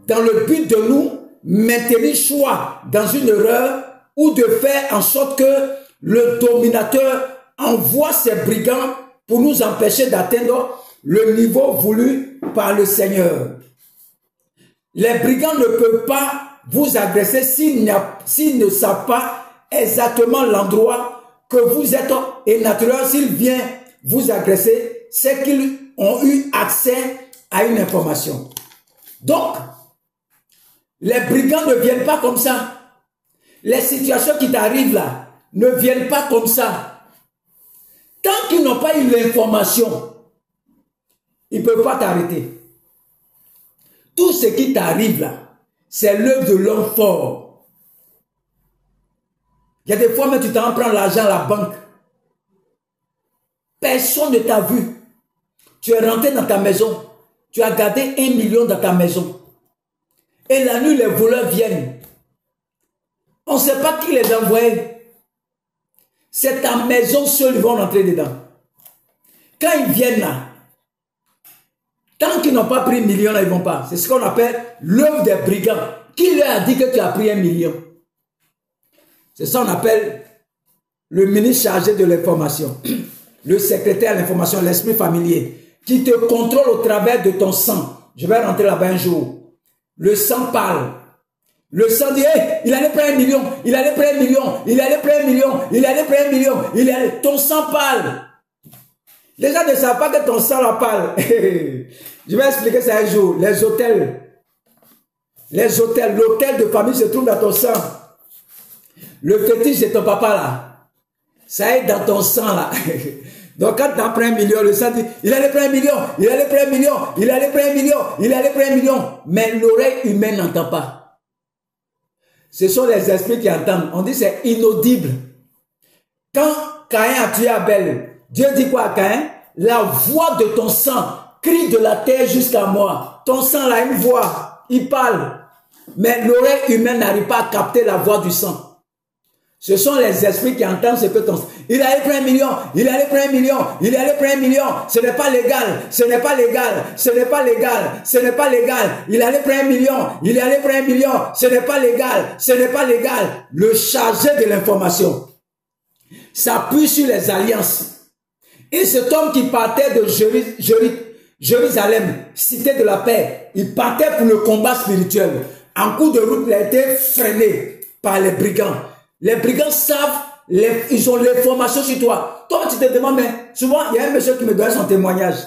dans le but de nous maintenir soit dans une erreur ou de faire en sorte que le dominateur envoie ses brigands pour nous empêcher d'atteindre le niveau voulu par le Seigneur. Les brigands ne peuvent pas vous agresser s'ils ne savent pas exactement l'endroit que vous êtes, et naturellement s'ils viennent vous agresser, c'est qu'ils ont eu accès à une information. Donc, les brigands ne viennent pas comme ça. Les situations qui t'arrivent là ne viennent pas comme ça. Tant qu'ils n'ont pas eu l'information, ils ne peuvent pas t'arrêter. Tout ce qui t'arrive là, c'est l'œuvre de l'homme fort. Il y a des fois, mais tu t'en prends l'argent à la banque. Personne ne t'a vu. Tu es rentré dans ta maison. Tu as gardé 1 million dans ta maison. Et la nuit, les voleurs viennent. On ne sait pas qui les a envoyés. C'est ta maison seule, ils vont rentrer dedans. Quand ils viennent là, Tant qu'ils n'ont pas pris 1 million, là, ils ne vont pas. C'est ce qu'on appelle l'œuvre des brigands. Qui leur a dit que tu as pris 1 million? C'est ça qu'on appelle le ministre chargé de l'information, le secrétaire à l'information, l'esprit familier, qui te contrôle au travers de ton sang. Je vais rentrer là-bas un jour. Le sang parle. Le sang dit, hey, il allait prendre 1 million, il allait prendre 1 million, il allait prendre 1 million, il allait prendre 1 million, il allait... Ton sang parle. Les gens ne savent pas que ton sang la parle. Je vais expliquer ça un jour. Les hôtels, l'hôtel de famille se trouve dans ton sang. Le fétiche de ton papa là, ça est dans ton sang là. Donc quand tu en prends 1 million, le sang dit, il allait prendre 1 million, il allait prendre 1 million, il allait prendre 1 million, il allait prendre 1 million. Mais l'oreille humaine n'entend pas. Ce sont les esprits qui entendent. On dit c'est inaudible. Quand Caïn a tué Abel, Dieu dit quoi à Caïn? La voix de ton sang crie de la terre jusqu'à moi. Ton sang a une voix, il parle. Mais l'oreille humaine n'arrive pas à capter la voix du sang. Ce sont les esprits qui entendent ce que ton sang... Il allait prendre 1 million, il allait prendre 1 million, il allait prendre 1 million. Ce n'est pas légal, ce n'est pas légal, ce n'est pas légal, ce n'est pas légal. Il allait prendre 1 million, il allait prendre 1 million. Ce n'est pas légal, ce n'est pas légal. Le chargé de l'information s'appuie sur les alliances. Et cet homme qui partait de Jérusalem, cité de la paix, il partait pour le combat spirituel. En cours de route, il a été freiné par les brigands. Les brigands savent, ils ont l'information sur toi. Toi, tu te demandes, mais souvent, il y a un monsieur qui me donne son témoignage.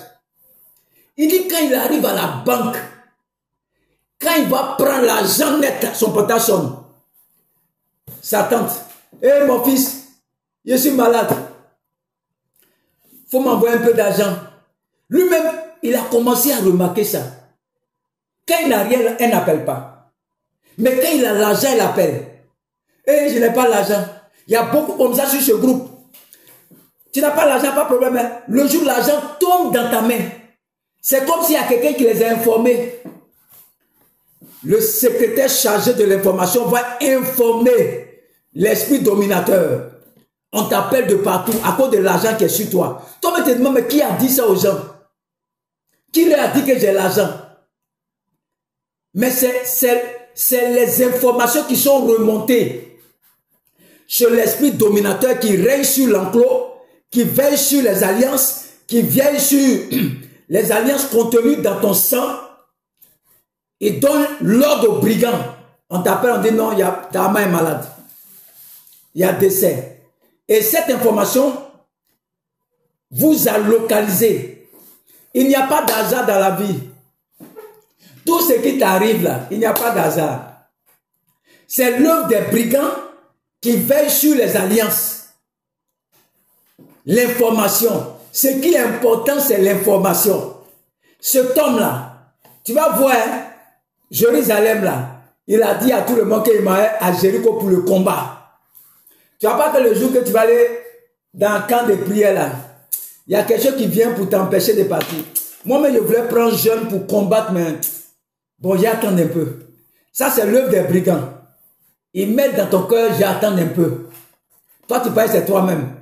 Il dit quand il arrive à la banque, quand il va prendre l'argent net, son portable sonne. Sa tante, hé mon fils, je suis malade. Il faut m'envoyer un peu d'argent. Lui-même, il a commencé à remarquer ça. Quand il n'a rien, elle n'appelle pas. Mais quand il a l'argent, il appelle. Et je n'ai pas l'argent. Il y a beaucoup comme ça sur ce groupe. Tu n'as pas l'argent, pas de problème. Hein? Le jour où l'argent tombe dans ta main, c'est comme s'il y a quelqu'un qui les a informés. Le secrétaire chargé de l'information va informer l'esprit dominateur. On t'appelle de partout à cause de l'argent qui est sur toi. Toi, tu te demandes, mais qui a dit ça aux gens? Qui leur a dit que j'ai l'argent? Mais c'est les informations qui sont remontées sur l'esprit dominateur qui règne sur l'enclos, qui veille sur les alliances, qui veille sur les alliances contenues dans ton sang et donne l'ordre aux brigands. On t'appelle, on dit non, ta main est malade. Il y a décès. Et cette information vous a localisé. Il n'y a pas d'hasard dans la vie. Tout ce qui t'arrive là, il n'y a pas d'hasard. C'est l'œuvre des brigands qui veillent sur les alliances. L'information. Ce qui est important, c'est l'information. Cet homme-là, tu vas voir, hein, Jérusalem là, il a dit à tout le monde qu'il m'a à Jéricho pour le combat. Tu ne vois pas que le jour que tu vas aller dans le camp de prière là, il y a quelque chose qui vient pour t'empêcher de partir. Moi-même, je voulais prendre jeune pour combattre, mais bon, j'attends un peu. Ça, c'est l'œuvre des brigands. Ils mettent dans ton cœur, j'attends un peu. Toi, tu penses c'est toi-même.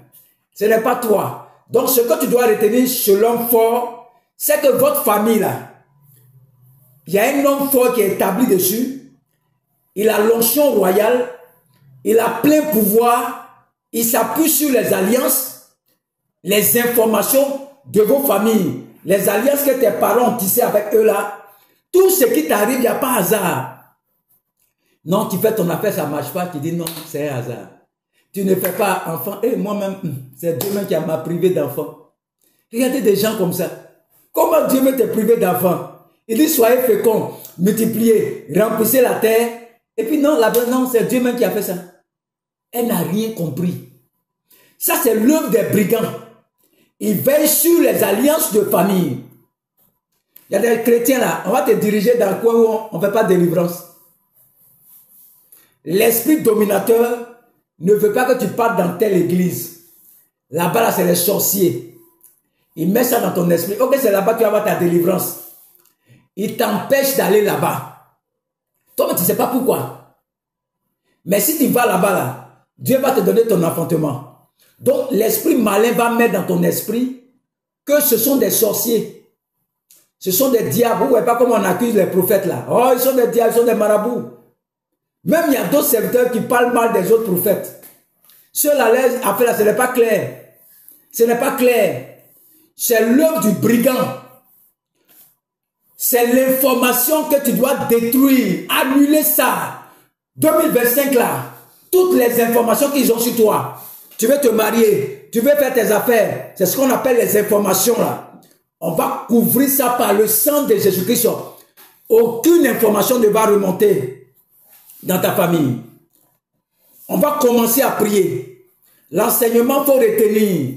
Ce n'est pas toi. Donc, ce que tu dois retenir chez l'homme fort, c'est que votre famille là, il y a un homme fort qui est établi dessus. Il a l'onction royale. Il a plein pouvoir, il s'appuie sur les alliances, les informations de vos familles, les alliances que tes parents ont tissées avec eux là. Tout ce qui t'arrive, il n'y a pas hasard. Non, tu fais ton affaire, ça ne marche pas, tu dis non, c'est un hasard. Tu ne fais pas enfant. Et moi-même, c'est Dieu même qui m'a privé d'enfant. Regardez des gens comme ça. Comment Dieu veut te priver d'enfant? Il dit soyez féconds, multipliez, remplissez la terre. Et puis non, non, c'est Dieu même qui a fait ça. Elle n'a rien compris. Ça, c'est l'œuvre des brigands. Ils veillent sur les alliances de famille. Il y a des chrétiens là, on va te diriger dans le coin où on ne fait pas de délivrance. L'esprit dominateur ne veut pas que tu partes dans telle église. Là-bas, là, c'est les sorciers. Il met ça dans ton esprit. Ok, c'est là-bas que tu vas avoir ta délivrance. Il t'empêche d'aller là-bas. Toi, tu ne sais pas pourquoi. Mais si tu vas là-bas, là, Dieu va te donner ton enfantement. Donc, l'esprit malin va mettre dans ton esprit que ce sont des sorciers. Ce sont des diables. Vous ne voyez pas comment on accuse les prophètes là. Oh, ils sont des diables, ils sont des marabouts. Même il y a d'autres serviteurs qui parlent mal des autres prophètes. Ceux-là, après là, ce n'est pas clair. Ce n'est pas clair. C'est l'œuvre du brigand. C'est l'information que tu dois détruire. Annuler ça. 2025 là. Toutes les informations qu'ils ont sur toi. Tu veux te marier. Tu veux faire tes affaires. C'est ce qu'on appelle les informations là. On va couvrir ça par le sang de Jésus-Christ. Aucune information ne va remonter dans ta famille. On va commencer à prier. L'enseignement, il faut retenir.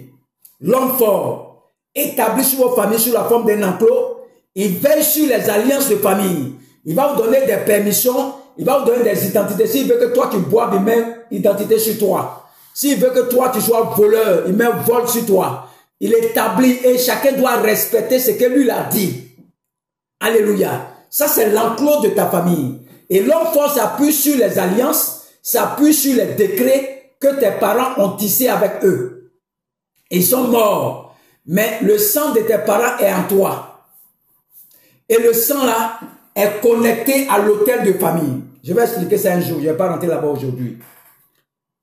L'homme fort, établi sur vos familles sous la forme d'un enclos, il veille sur les alliances de famille. Il va vous donner des permissions, il va vous donner des identités. S'il veut que toi tu boives, il met identité sur toi. S'il veut que toi tu sois voleur, il met vol sur toi. Il établit et chacun doit respecter ce que lui a dit. Alléluia. Ça c'est l'enclos de ta famille. Et l'homme fort s'appuie sur les alliances, s'appuie sur les décrets que tes parents ont tissés avec eux. Ils sont morts. Mais le sang de tes parents est en toi. Et le sang là est connecté à l'autel de famille. Je vais expliquer ça un jour. Je ne vais pas rentrer là-bas aujourd'hui.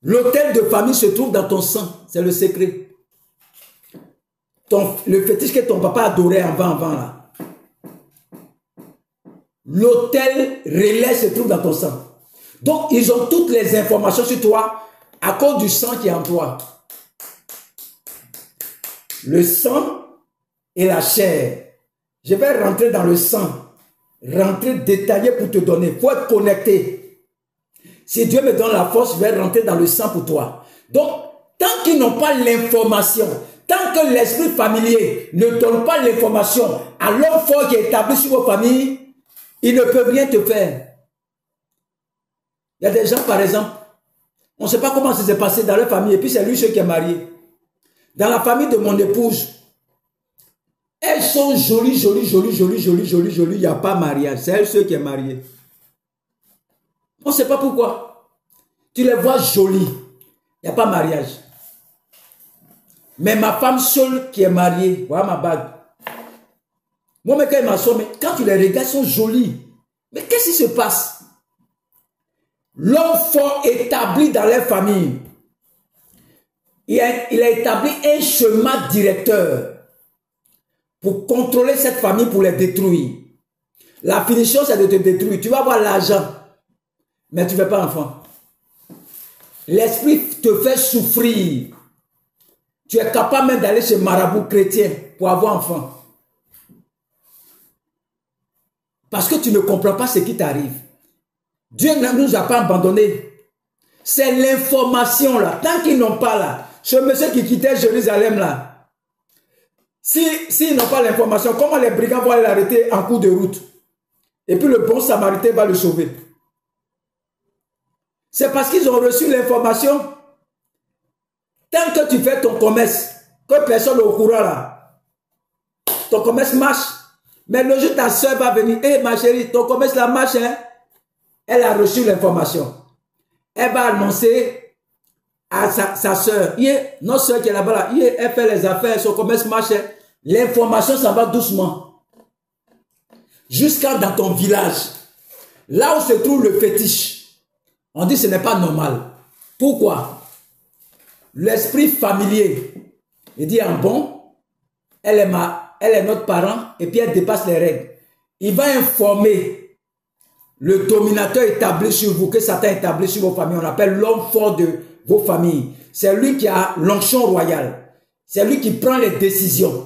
L'autel de famille se trouve dans ton sang. C'est le secret. Le fétiche que ton papa adorait avant là. L'autel relais se trouve dans ton sang. Donc, ils ont toutes les informations sur toi à cause du sang qui est en toi. Le sang et la chair. Je vais rentrer dans le sang. Rentrer détaillé pour te donner. Il faut être connecté. Si Dieu me donne la force, je vais rentrer dans le sang pour toi. Donc, tant qu'ils n'ont pas l'information, tant que l'esprit familier ne donne pas l'information à l'homme fort qui est établi sur vos familles, il ne peut rien te faire. Il y a des gens, par exemple, on ne sait pas comment ça s'est passé dans leur famille, et puis c'est lui qui est marié. Dans la famille de mon épouse, elles sont jolies, jolies, jolies, jolies, jolies, jolies, jolies. Il n'y a pas mariage. C'est elle seule qui est mariée. On ne sait pas pourquoi. Tu les vois jolies. Il n'y a pas mariage. Mais ma femme seule qui est mariée, voilà ma bague. Moi, mais quand il m'a sommé, quand tu les regardes, elles sont jolies. Mais qu'est-ce qui se passe? L'homme fort établi dans les familles. Il a établi un chemin directeur pour contrôler cette famille, pour les détruire. La finition, c'est de te détruire. Tu vas avoir l'argent, mais tu ne fais pas enfant. L'esprit te fait souffrir. Tu es capable même d'aller chez marabout chrétien pour avoir enfant. Parce que tu ne comprends pas ce qui t'arrive. Dieu ne nous a pas abandonnés. C'est l'information là. Tant qu'ils n'ont pas là, ce monsieur qui quittait Jérusalem là, s'ils n'ont pas l'information, comment les brigands vont l'arrêter en cours de route? Et puis le bon samaritain va le sauver. C'est parce qu'ils ont reçu l'information. Tant que tu fais ton commerce, que personne n'est au courant là, ton commerce marche. Mais le jour ta soeur va venir, hé ma chérie, ton commerce là marche, hein? Elle a reçu l'information. Elle va annoncer à sa soeur, notre soeur qui est là-bas, là, elle fait les affaires, son commerce marche. L'information, ça va doucement. Jusqu'à dans ton village. Là où se trouve le fétiche. On dit que ce n'est pas normal. Pourquoi? L'esprit familier. Il dit, en bon, elle est notre parent et puis elle dépasse les règles. Il va informer le dominateur établi sur vous, que Satan établi sur vos familles. On appelle l'homme fort de vos familles. C'est lui qui a l'onction royale. C'est lui qui prend les décisions.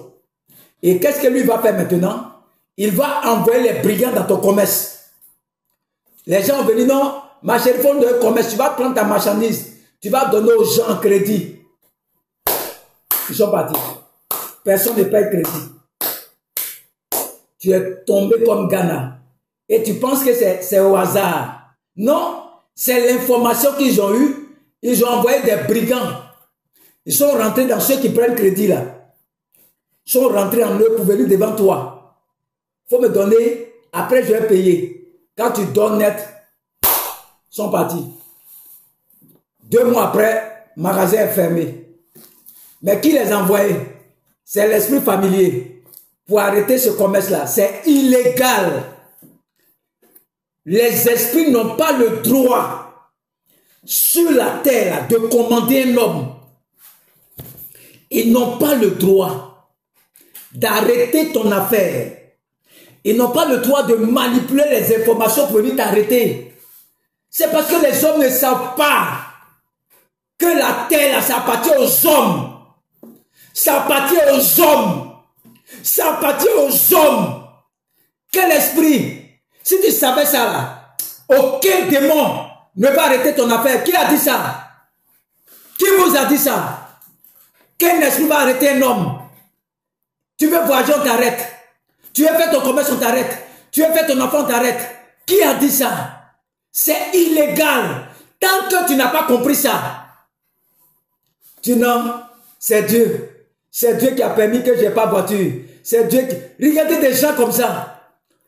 Et qu'est-ce que lui va faire maintenant? Il va envoyer les brigands dans ton commerce. Les gens vont venir, non, ma chérie, il faut donner commerce. Tu vas prendre ta marchandise. Tu vas donner aux gens en crédit. Ils sont partis. Personne ne paye crédit. Tu es tombé comme Ghana. Et tu penses que c'est au hasard. Non, c'est l'information qu'ils ont eue. Ils ont envoyé des brigands. Ils sont rentrés dans ceux qui prennent crédit là. Ils sont rentrés en eux pour venir devant toi. Il faut me donner, après je vais payer. Quand tu donnes net, ils sont partis. 2 mois après, le magasin est fermé. Mais qui les a envoyés? C'est l'esprit familier. pour arrêter ce commerce-là. C'est illégal. Les esprits n'ont pas le droit sur la terre de commander un homme. Ils n'ont pas le droit d'arrêter ton affaire. Ils n'ont pas le droit de manipuler les informations pour venir t'arrêter. C'est parce que les hommes ne savent pas que la terre, ça appartient aux hommes. Ça appartient aux hommes. Ça appartient aux hommes. Quel esprit? Si tu savais ça là, aucun démon ne va arrêter ton affaire. Qui a dit ça? Qui vous a dit ça? Quel esprit va arrêter un homme? Tu veux voyager, on t'arrête. Tu veux faire ton commerce, on t'arrête. Tu veux faire ton enfant, on t'arrête. Qui a dit ça? C'est illégal. Tant que tu n'as pas compris ça. Tu non, c'est Dieu. C'est Dieu qui a permis que je n'ai pas voiture. C'est Dieu qui... Regardez des gens comme ça.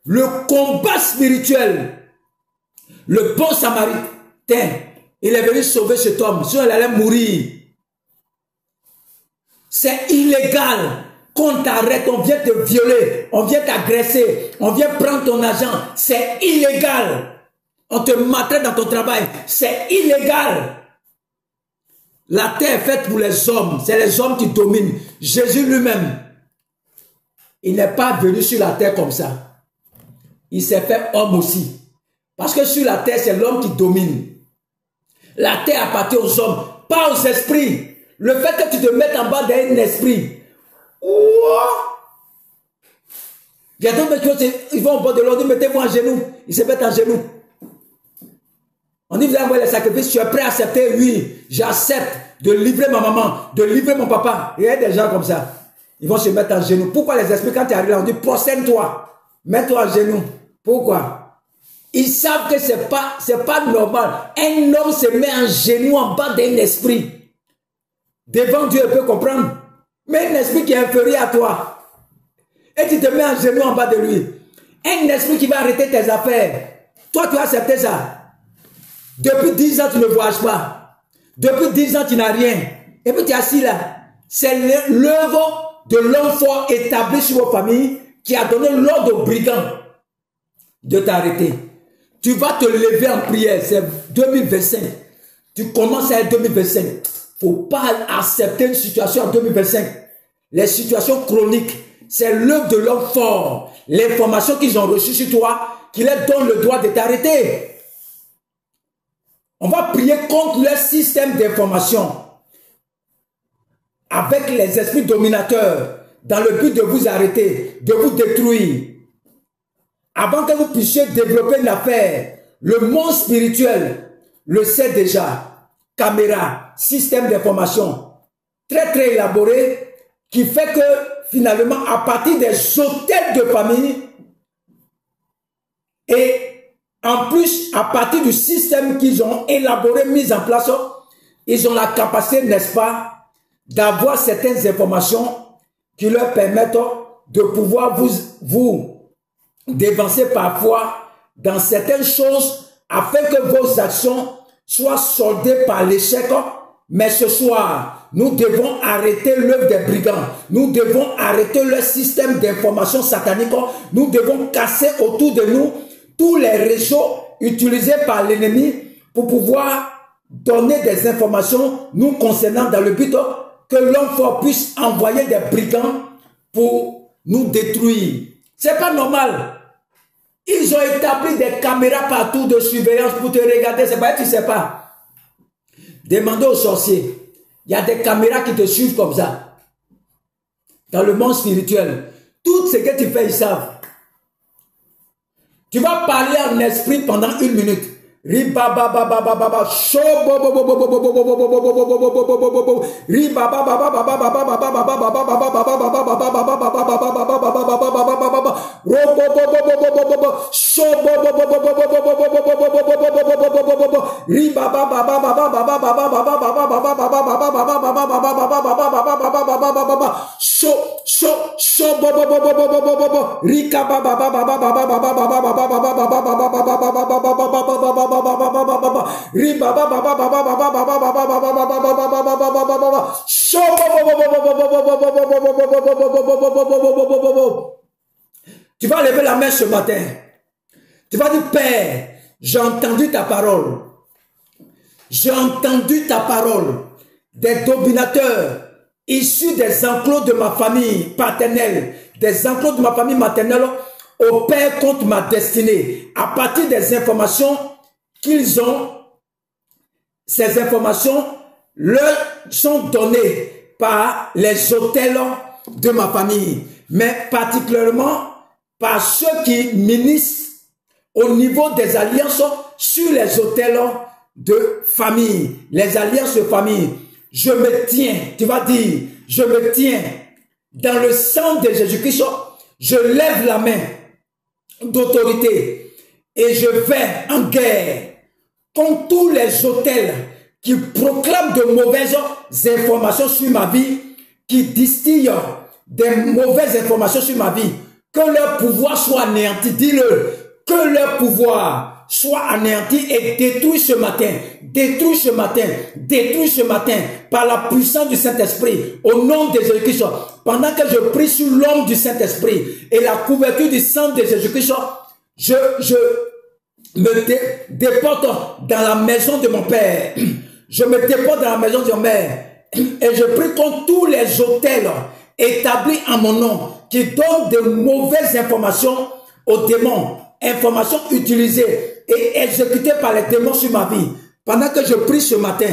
Le combat spirituel. Le bon samaritain, il est venu sauver cet homme. Sinon, il allait mourir. C'est illégal. Qu'on t'arrête, on vient te violer, on vient t'agresser, on vient prendre ton argent. C'est illégal. On te maltraite dans ton travail. C'est illégal. La terre est faite pour les hommes. C'est les hommes qui dominent. Jésus lui-même, il n'est pas venu sur la terre comme ça. Il s'est fait homme aussi. Parce que sur la terre, c'est l'homme qui domine. La terre appartient aux hommes, pas aux esprits. Le fait que tu te mettes en bas d'un esprit. Il y a d'autres qui ils vont au bord de l'eau, ils mettez-vous en genoux. Ils se mettent en genoux. On dit, vous allez envoyer les sacrifices, tu es prêt à accepter? Oui, j'accepte de livrer ma maman, de livrer mon papa. Il y a des gens comme ça. Ils vont se mettre en genoux. Pourquoi les esprits, quand tu arrives là, on dit, prosterne-toi, mets-toi en genoux. Pourquoi? Ils savent que c'est pas normal. Un homme se met en genoux en bas d'un esprit. Devant Dieu, il peut comprendre. Mais un esprit qui est inférieur à toi, et tu te mets en genoux en bas de lui, un esprit qui va arrêter tes affaires, toi tu as accepté ça. Depuis 10 ans tu ne voyages pas, depuis 10 ans tu n'as rien, et puis tu es assis là. C'est l'œuvre de l'homme fort établi sur vos familles qui a donné l'ordre aux brigands de t'arrêter. Tu vas te lever en prière, c'est 2025, tu commences à être 2025. Il ne faut pas accepter une situation en 2025. Les situations chroniques, c'est l'œuvre de l'homme fort. L'information qu'ils ont reçue sur toi, qui leur donne le droit de t'arrêter. On va prier contre leur système d'information. Avec les esprits dominateurs, dans le but de vous arrêter, de vous détruire. Avant que vous puissiez développer une affaire, le monde spirituel le sait déjà. Caméra, système d'information très très élaboré qui fait que finalement à partir des hôtels de famille et en plus à partir du système qu'ils ont élaboré, mis en place, ils ont la capacité, n'est-ce pas, d'avoir certaines informations qui leur permettent de pouvoir vous dévancer parfois dans certaines choses afin que vos actions soient soldées par l'échec. Mais ce soir, nous devons arrêter l'œuvre des brigands. Nous devons arrêter leur système d'information satanique. Nous devons casser autour de nous tous les réseaux utilisés par l'ennemi pour pouvoir donner des informations nous concernant dans le but que l'homme fort puisse envoyer des brigands pour nous détruire. C'est pas normal. Ils ont établi des caméras partout de surveillance pour te regarder. C'est pas, tu sais pas. Demandez aux sorciers. Il y a des caméras qui te suivent comme ça. Dans le monde spirituel. Tout ce que tu fais, ils savent. Tu vas parler en esprit pendant 1 minute. Tu vas lever la main ce matin. Tu vas dire, Père, j'ai entendu ta parole. J'ai entendu ta parole. Des dominateurs issus des enclos de ma famille paternelle, des enclos de ma famille maternelle, opèrent contre ma destinée. À partir des informations qu'ils ont, ces informations leur sont données par les autels de ma famille, mais particulièrement par ceux qui ministrent au niveau des alliances sur les autels de famille, les alliances de famille. Je me tiens, tu vas dire, je me tiens dans le sang de Jésus-Christ, je lève la main d'autorité et je vais en guerre contre tous les autels qui proclament de mauvaises informations sur ma vie, qui distillent des mauvaises informations sur ma vie, que leur pouvoir soit anéanti, dis-le, que leur pouvoir soit anéanti et détruit ce matin, détruit ce matin, détruit ce matin, par la puissance du Saint-Esprit, au nom de Jésus-Christ. Pendant que je prie sur l'homme du Saint-Esprit et la couverture du sang de Jésus-Christ, je me déporte dans la maison de mon Père. Je me déporte dans la maison de mon Père et je prie contre tous les autels établis en mon nom qui donnent de mauvaises informations aux démons, informations utilisées et exécutées par les démons sur ma vie. Pendant que je prie ce matin,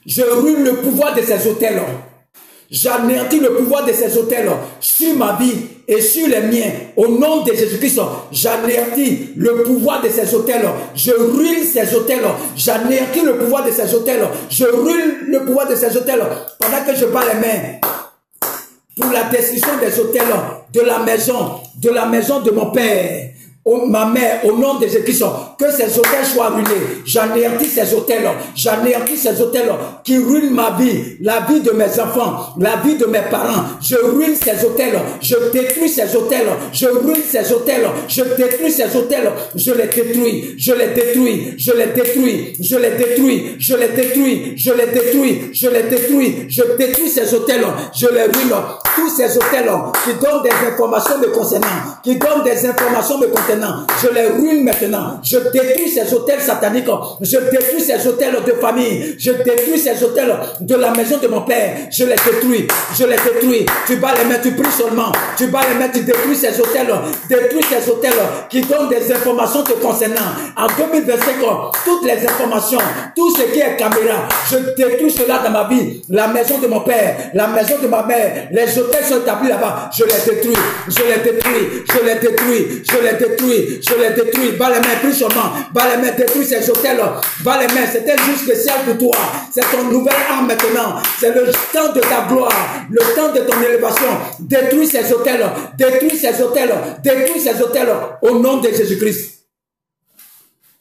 je ruine le pouvoir de ces autels. J'anéantis le pouvoir de ces autels sur ma vie et sur les miens. Au nom de Jésus-Christ, j'anéantis le pouvoir de ces autels. Je ruine ces autels. J'anéantis le pouvoir de ces autels. Je ruine le pouvoir de ces autels. Pendant que je bats les mains pour la destruction des autels de la maison de mon Père. Ma mère, au nom de Jésus-Christ, que ces hôtels soient ruinés. J'anéantis ces hôtels qui ruinent ma vie, la vie de mes enfants, la vie de mes parents. Je ruine ces hôtels, je détruis ces hôtels, je ruine ces hôtels, je détruis ces hôtels, je les détruis, je les détruis, je les détruis, je les détruis, je les détruis, je les détruis, je les détruis, je détruis ces hôtels, je les ruine. Tous ces hôtels qui donnent des informations me concernant, qui donnent des informations me concernant, je les ruine maintenant. Je détruis ces hôtels sataniques, je détruis ces hôtels de famille, je détruis ces hôtels de la maison de mon Père, je les détruis, je les détruis. Tu bats les mains, tu pries seulement, tu bats les mains, tu détruis ces hôtels qui donnent des informations te concernant. En 2025, toutes les informations, tout ce qui est caméra, je détruis cela dans ma vie. La maison de mon Père, la maison de ma mère, les hôtels sont établis là-bas, je les détruis, je les détruis, je les détruis, je les détruis, je les détruis. Bas les mains, plus seulement, bas les mains, détruis ces hôtels, bas les mains, c'est un jour spécial pour toi, c'est ton nouvel âme maintenant, c'est le temps de ta gloire, le temps de ton élévation. Détruis ces hôtels, détruis ces hôtels, détruis ces hôtels, au nom de Jésus-Christ.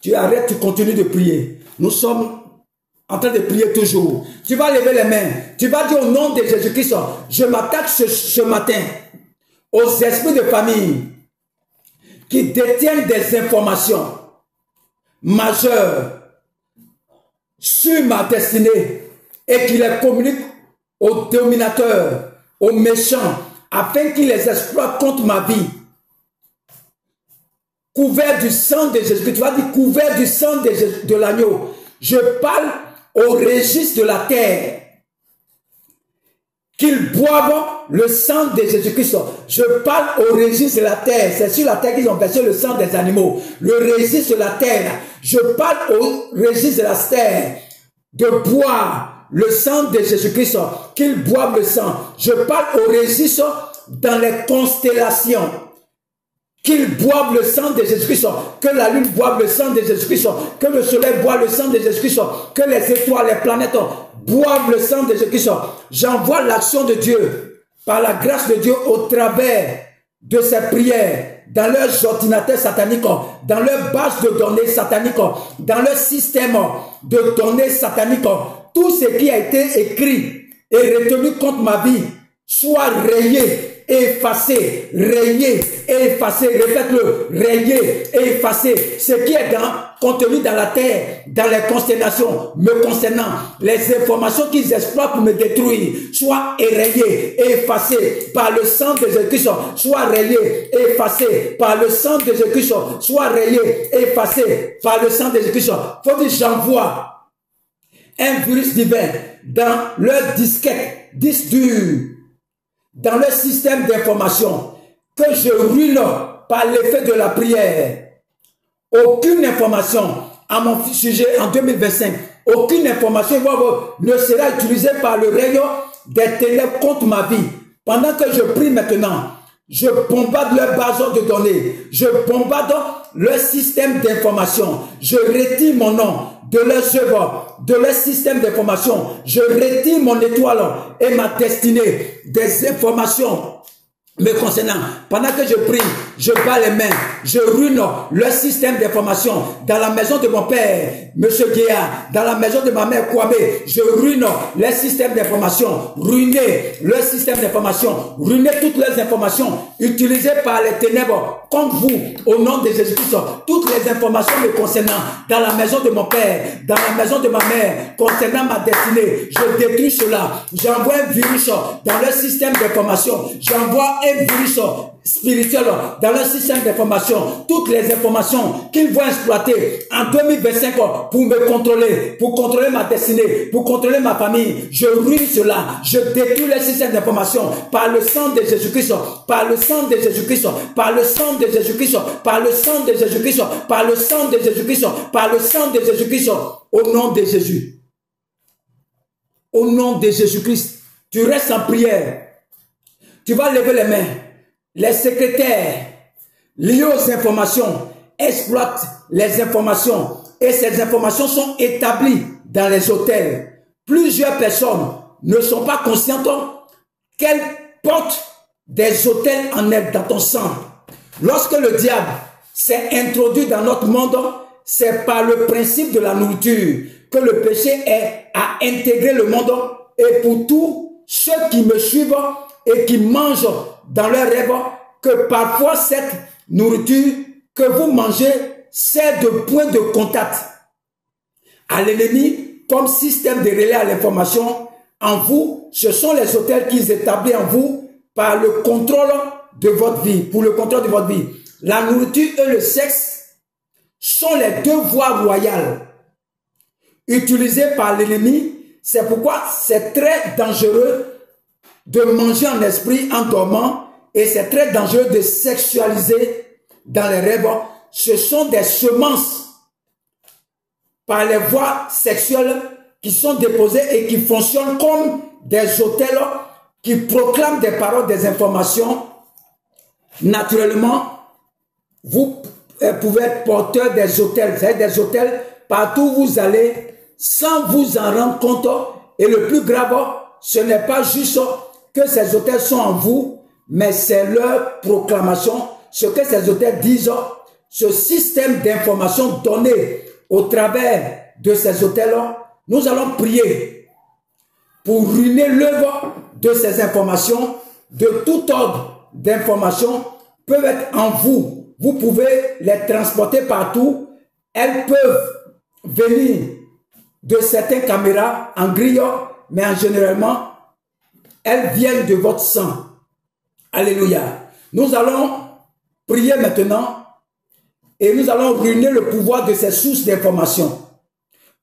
Tu arrêtes, tu continues de prier. Nous sommes en train de prier toujours. Tu vas lever les mains. Tu vas dire au nom de Jésus-Christ, je m'attaque ce matin aux esprits de famille qui détiennent des informations majeures sur ma destinée et qui les communiquent aux dominateurs, aux méchants, afin qu'ils les exploitent contre ma vie. Couvert du sang de Jésus-Christ. Tu vas dire couvert du sang de l'agneau. Je parle au registre de la terre, qu'ils boivent le sang de Jésus-Christ. Je parle au registre de la terre. C'est sur la terre qu'ils ont versé le sang des animaux. Le registre de la terre. Je parle au registre de la terre de boire le sang de Jésus-Christ, qu'ils boivent le sang. Je parle au registre dans les constellations, qu'ils boivent le sang de Jésus-Christ, que la lune boive le sang de Jésus-Christ, que le soleil boive le sang de Jésus-Christ, que les étoiles, les planètes boivent le sang de Jésus-Christ. J'envoie l'action de Dieu, par la grâce de Dieu, au travers de ces prières, dans leurs ordinateurs sataniques, dans leurs bases de données sataniques, dans leur système de données sataniques. Tout ce qui a été écrit et retenu contre ma vie soit rayé effacer, rayer, effacer, répète-le, rayer, effacer ce qui est contenu dans la terre, dans les constellations me concernant, les informations qu'ils exploitent pour me détruire, soit rayées, effacées par le sang de Jésus-Christ, soit rayées, effacées par le sang de Jésus-Christ, soit rayées, effacées par le sang de Jésus-Christ. Faut dire, j'envoie un virus divin dans leur disquette, disque dur, dans leur système d'information, que je ruine par l'effet de la prière. Aucune information à mon sujet en 2025, aucune information ne sera utilisée par le rayon des ténèbres contre ma vie. Pendant que je prie maintenant, je bombarde leur base de données, je bombarde leur système d'information, je retire mon nom de leurs œuvres, de leur système d'information, je retire mon étoile et ma destinée des informations me concernant. Pendant que je prie, je bats les mains, je ruine leur système d'information dans la maison de mon père, Monsieur Guéa, dans la maison de ma mère Kwame, je ruine leur système d'information, ruiner leur système d'information, ruiner toutes les informations utilisées par les ténèbres comme vous, au nom de Jésus-Christ, toutes les informations me concernant dans la maison de mon père, dans la maison de ma mère, concernant ma destinée, je détruis cela, j'envoie un virus dans leur système d'information, j'envoie un virus spirituel dans leur système d'information, toutes les informations qu'ils vont exploiter en 2025 pour me contrôler, pour contrôler ma destinée, pour contrôler ma famille, je ruine cela, je détruis le système d'information par le sang de Jésus-Christ, par le sang de Jésus-Christ, par le sang de Jésus-Christ, par le sang de Jésus-Christ, par le sang de Jésus-Christ, par le sang de Jésus-Christ, au nom de Jésus. Au nom de Jésus-Christ, tu restes en prière. Tu vas lever les mains. Les secrétaires liés aux informations exploitent les informations et ces informations sont établies dans les hôtels. Plusieurs personnes ne sont pas conscientes qu'elles portent des hôtels en elles dans ton sang. Lorsque le diable s'est introduit dans notre monde, c'est par le principe de la nourriture que le péché est à intégrer le monde. Et pour tous ceux qui me suivent et qui mangent dans leurs rêves, que parfois cette nourriture que vous mangez sert de point de contact à l'ennemi comme système de relais à l'information en vous. Ce sont les hôtels qu'ils établissent en vous par le contrôle de votre vie, pour le contrôle de votre vie. La nourriture et le sexe sont les deux voies royales utilisées par l'ennemi. C'est pourquoi c'est très dangereux de manger en esprit en dormant et c'est très dangereux de sexualiser dans les rêves. Ce sont des semences par les voies sexuelles qui sont déposées et qui fonctionnent comme des hôtels qui proclament des paroles, des informations. Naturellement, vous pouvez être porteur des hôtels. Vous avez des hôtels partout où vous allez sans vous en rendre compte. Et le plus grave, ce n'est pas juste que ces hôtels sont en vous, mais c'est leur proclamation, ce que ces hôtels disent, ce système d'information donné au travers de ces hôtels. Nous allons prier pour ruiner l'œuvre de ces informations, de tout ordre d'informations peuvent être en vous. Vous pouvez les transporter partout. Elles peuvent venir de certaines caméras en grille, mais en généralement, elles viennent de votre sang. Alléluia. Nous allons prier maintenant et nous allons ruiner le pouvoir de ces sources d'informations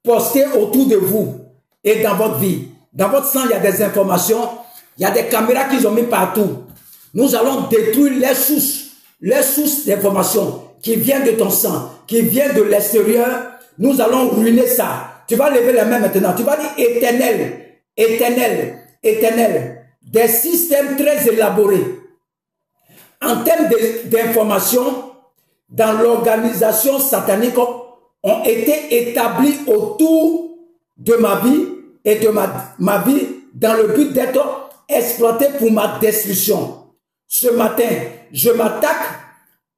postées autour de vous et dans votre vie. Dans votre sang, il y a des informations, il y a des caméras qu'ils ont mis partout. Nous allons détruire les sources d'informations qui viennent de ton sang, qui viennent de l'extérieur. Nous allons ruiner ça. Tu vas lever les mains maintenant. Tu vas dire éternel, éternel, éternel. Des systèmes très élaborés en termes d'information dans l'organisation satanique ont été établis autour de ma vie et de ma vie dans le but d'être exploité pour ma destruction. Ce matin, je m'attaque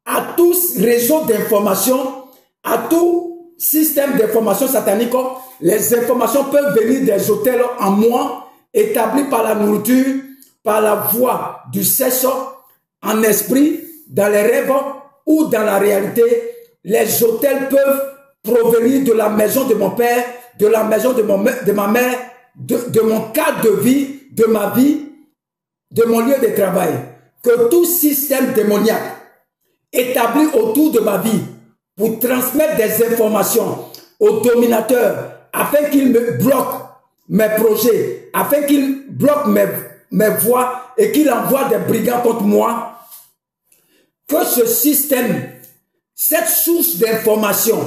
à tous réseaux d'information, à tout système d'information satanique. Les informations peuvent venir des hôtels en moi, établis par la nourriture, par la voie du sexe, en esprit, dans les rêves ou dans la réalité, les autels peuvent provenir de la maison de mon père, de la maison de ma mère, de mon cadre de vie, de ma vie, de mon lieu de travail. Que tout système démoniaque établi autour de ma vie pour transmettre des informations aux dominateurs afin qu'ils me bloquent mes projets, afin qu'ils bloquent mes voies et qu'ils envoient des brigands contre moi, que ce système, cette source d'information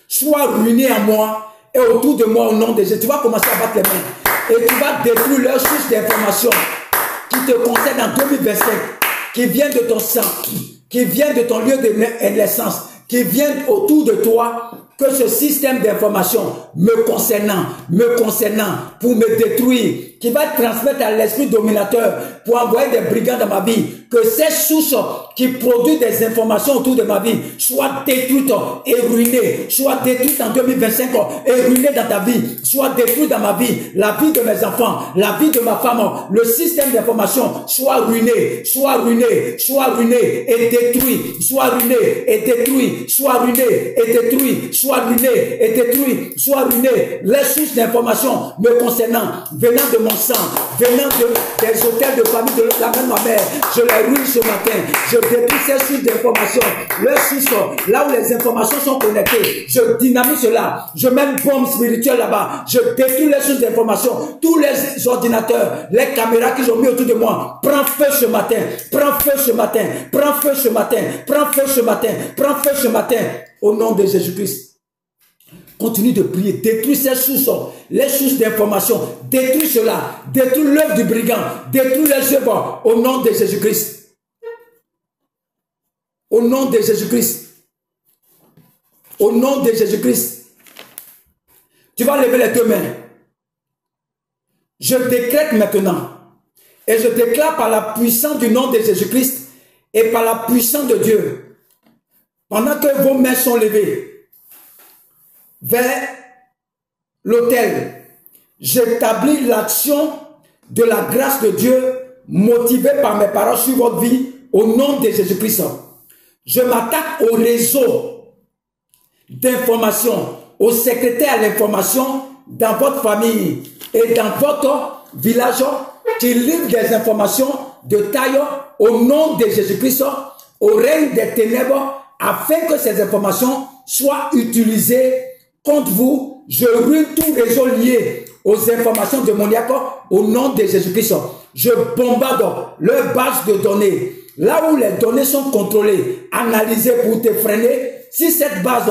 soit ruinée à moi et autour de moi au nom de Jésus. Tu vas commencer à battre les mains et tu vas détruire leur source d'information qui te concerne en 2025, qui vient de ton sang, qui vient de ton lieu de naissance, qui vient autour de toi, que ce système d'information me concernant, pour me détruire, qui va transmettre à l'esprit dominateur pour envoyer des brigands dans ma vie, que ces sources qui produisent des informations autour de ma vie soient détruites et ruinées, soient détruites en 2025 et ruinées dans ta vie, soient détruites dans ma vie, la vie de mes enfants, la vie de ma femme, le système d'information soit ruiné, soit ruiné, soit ruiné et détruit, soit ruiné et détruit, soit ruiné et détruit, soit ruiné et détruit, soit ruiné. Les sources d'information me concernant, venant de mon sang, venant des hôtels de famille de la même mère, je les ruine ce matin, je détruis ces sources d'information, les sources, là où les informations sont connectées, je dynamise cela, je mets une bombe spirituelle là-bas, je détruis les sources d'information, tous les ordinateurs, les caméras qu'ils ont mis autour de moi, prends feu ce matin, prends feu ce matin, prends feu ce matin, prends feu ce matin, prends feu ce matin, au nom de Jésus-Christ. Continue de prier, détruis ces sources, les sources d'information, détruis cela, détruis l'œuvre du brigand, détruis les œuvres au nom de Jésus-Christ. Au nom de Jésus-Christ. Au nom de Jésus-Christ. Tu vas lever les deux mains. Je décrète maintenant et je déclare par la puissance du nom de Jésus-Christ et par la puissance de Dieu, pendant que vos mains sont levées vers l'autel, j'établis l'action de la grâce de Dieu motivée par mes paroles sur votre vie au nom de Jésus-Christ. Je m'attaque au réseau d'information, au secrétaire à l'information dans votre famille et dans votre village qui livre des informations de taille au nom de Jésus-Christ au règne des ténèbres afin que ces informations soient utilisées contre vous. Je ruine tout réseau lié aux informations démoniaques au nom de Jésus-Christ. Je bombarde leur base de données. Là où les données sont contrôlées, analysées pour te freiner, si cette base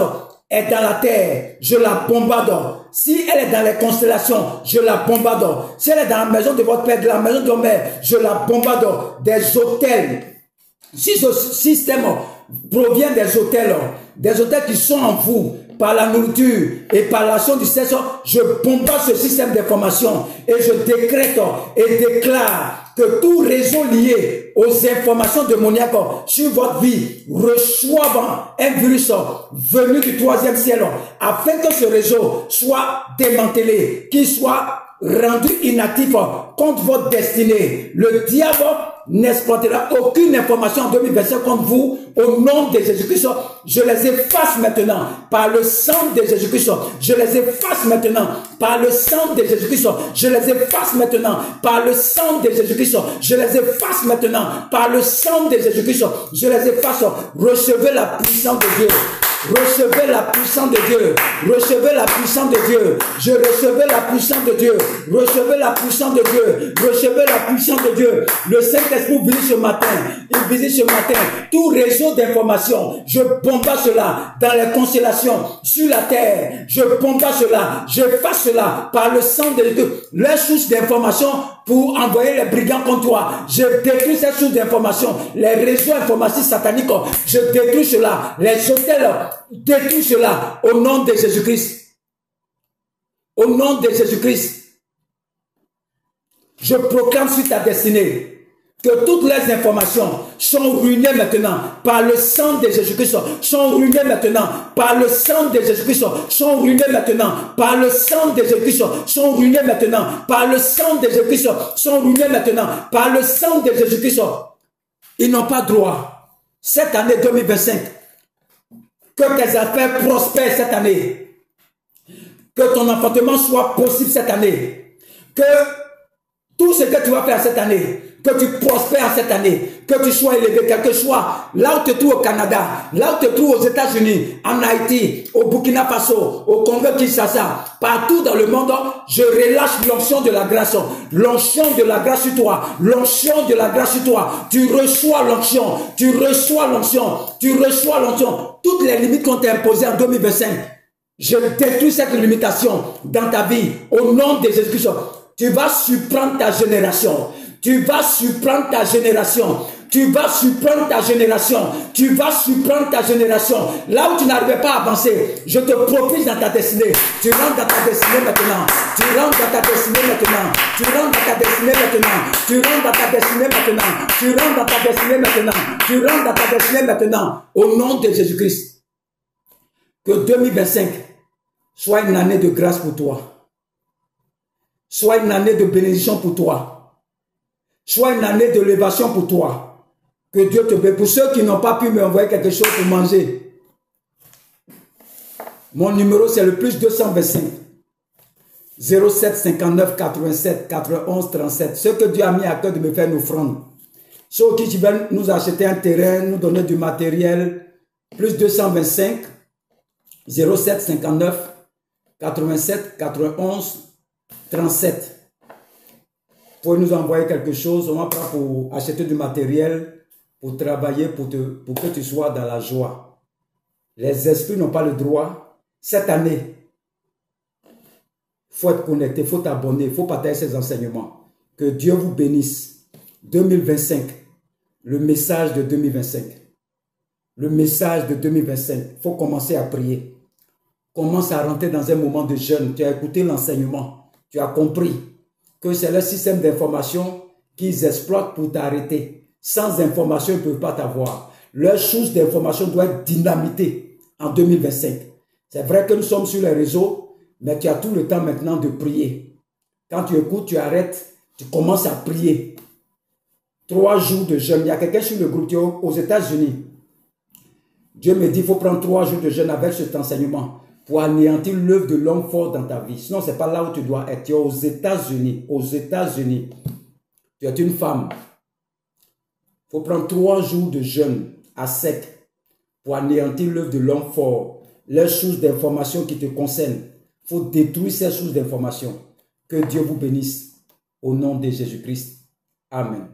est dans la terre, je la bombarde. Si elle est dans les constellations, je la bombarde. Si elle est dans la maison de votre père, de la maison de votre mère, je la bombarde. Des hôtels. Si ce système provient des hôtels qui sont en vous, par la nourriture et par l'action du sexe, je bombarde ce système d'information et je décrète et déclare que tout réseau lié aux informations démoniaques sur votre vie reçoive un virus venu du troisième ciel afin que ce réseau soit démantelé, qu'il soit rendu inactif contre votre destinée. Le diable n'exploitera aucune information en 2025 contre vous au nom de Jésus-Christ. Je les efface maintenant par le sang de Jésus-Christ. Je les efface maintenant par le sang de Jésus-Christ. Je les efface maintenant par le sang de Jésus-Christ. Je les efface maintenant par le sang de Jésus-Christ. Je les efface. Recevez la puissance de Dieu. Recevez la puissance de Dieu. Recevez la puissance de Dieu. Je recevais la puissance de Dieu. Recevez la puissance de Dieu. Recevez la puissance de Dieu. Le Saint-Esprit visite ce matin. Il visite ce matin tout réseau d'informations. Je bombarde cela dans les constellations, sur la terre. Je bombarde cela. Je fasse cela par le sang de Dieu. Les sources d'informations pour envoyer les brigands contre toi. Je détruis ces sources d'informations. Les réseaux informatiques sataniques. Je détruis cela. Les hôtels. Détruis cela au nom de Jésus-Christ. Au nom de Jésus-Christ. Je proclame sur ta destinée Que toutes les informations sont ruinées maintenant par le sang de Jésus-Christ, sont ruinées maintenant par le sang de Jésus-Christ, sont ruinées maintenant par le sang de Jésus-Christ, sont ruinées maintenant par le sang de Jésus-Christ, sont ruinées maintenant par le sang de Jésus-Christ. Ils n'ont pas droit. Cette année 2025, que tes affaires prospèrent cette année, que ton enfantement soit possible cette année, que tout ce que tu vas faire cette année, que tu prospères cette année, que tu sois élevé, quel que soit, là où tu te trouves au Canada, là où tu te trouves aux États-Unis, en Haïti, au Burkina Faso, au Congo-Kinshasa, partout dans le monde, je relâche l'onction de la grâce sur toi, l'onction de la grâce sur toi. Tu reçois l'onction, tu reçois l'onction, tu reçois l'onction. Toutes les limites qu'on t'a imposées en 2025, je détruis cette limitation dans ta vie, au nom de Jésus-Christ. Tu vas surprendre ta génération. Tu vas surprendre ta génération. Tu vas surprendre ta génération. Tu vas surprendre ta génération. Là où tu n'arrivais pas à avancer, je te propulse dans ta destinée. Tu rentres dans ta destinée maintenant. Tu rentres dans ta destinée maintenant. Tu rentres dans ta destinée maintenant. Tu rentres dans ta destinée maintenant. Tu rentres dans ta destinée maintenant. Tu rentres dans ta destinée maintenant. Au nom de Jésus-Christ. Que 2025 soit une année de grâce pour toi. Soit une année de bénédiction pour toi. Soit une année de l'élévation pour toi. Que Dieu te bénisse. Pour ceux qui n'ont pas pu m'envoyer quelque chose pour manger, mon numéro c'est le plus 225 07 59 87 91 37. Ceux que Dieu a mis à cœur de me faire une offrande. Ceux qui veulent nous acheter un terrain, nous donner du matériel, plus 225 07 59 87 91 37. Vous pouvez nous envoyer quelque chose, on va prendre pour acheter du matériel, pour travailler, pour que tu sois dans la joie. Les esprits n'ont pas le droit. Cette année, il faut être connecté, il faut t'abonner, il faut partager ces enseignements. Que Dieu vous bénisse. 2025, le message de 2025. Le message de 2025, il faut commencer à prier. Commence à rentrer dans un moment de jeûne. Tu as écouté l'enseignement, tu as compris que c'est le système d'information qu'ils exploitent pour t'arrêter. Sans information, ils ne peuvent pas t'avoir. Leur source d'information doit être dynamitée en 2025. C'est vrai que nous sommes sur les réseaux, mais tu as tout le temps maintenant de prier. Quand tu écoutes, tu arrêtes, tu commences à prier. 3 jours de jeûne. Il y a quelqu'un sur le groupe qui est aux États-Unis. Dieu me dit qu'il faut prendre 3 jours de jeûne avec cet enseignement pour anéantir l'œuvre de l'homme fort dans ta vie. Sinon, ce n'est pas là où tu dois être. Tu es aux États-Unis. Aux États-Unis. Tu es une femme. Il faut prendre 3 jours de jeûne à sec pour anéantir l'œuvre de l'homme fort. Les sources d'informations qui te concernent. Il faut détruire ces sources d'informations. Que Dieu vous bénisse. Au nom de Jésus-Christ. Amen.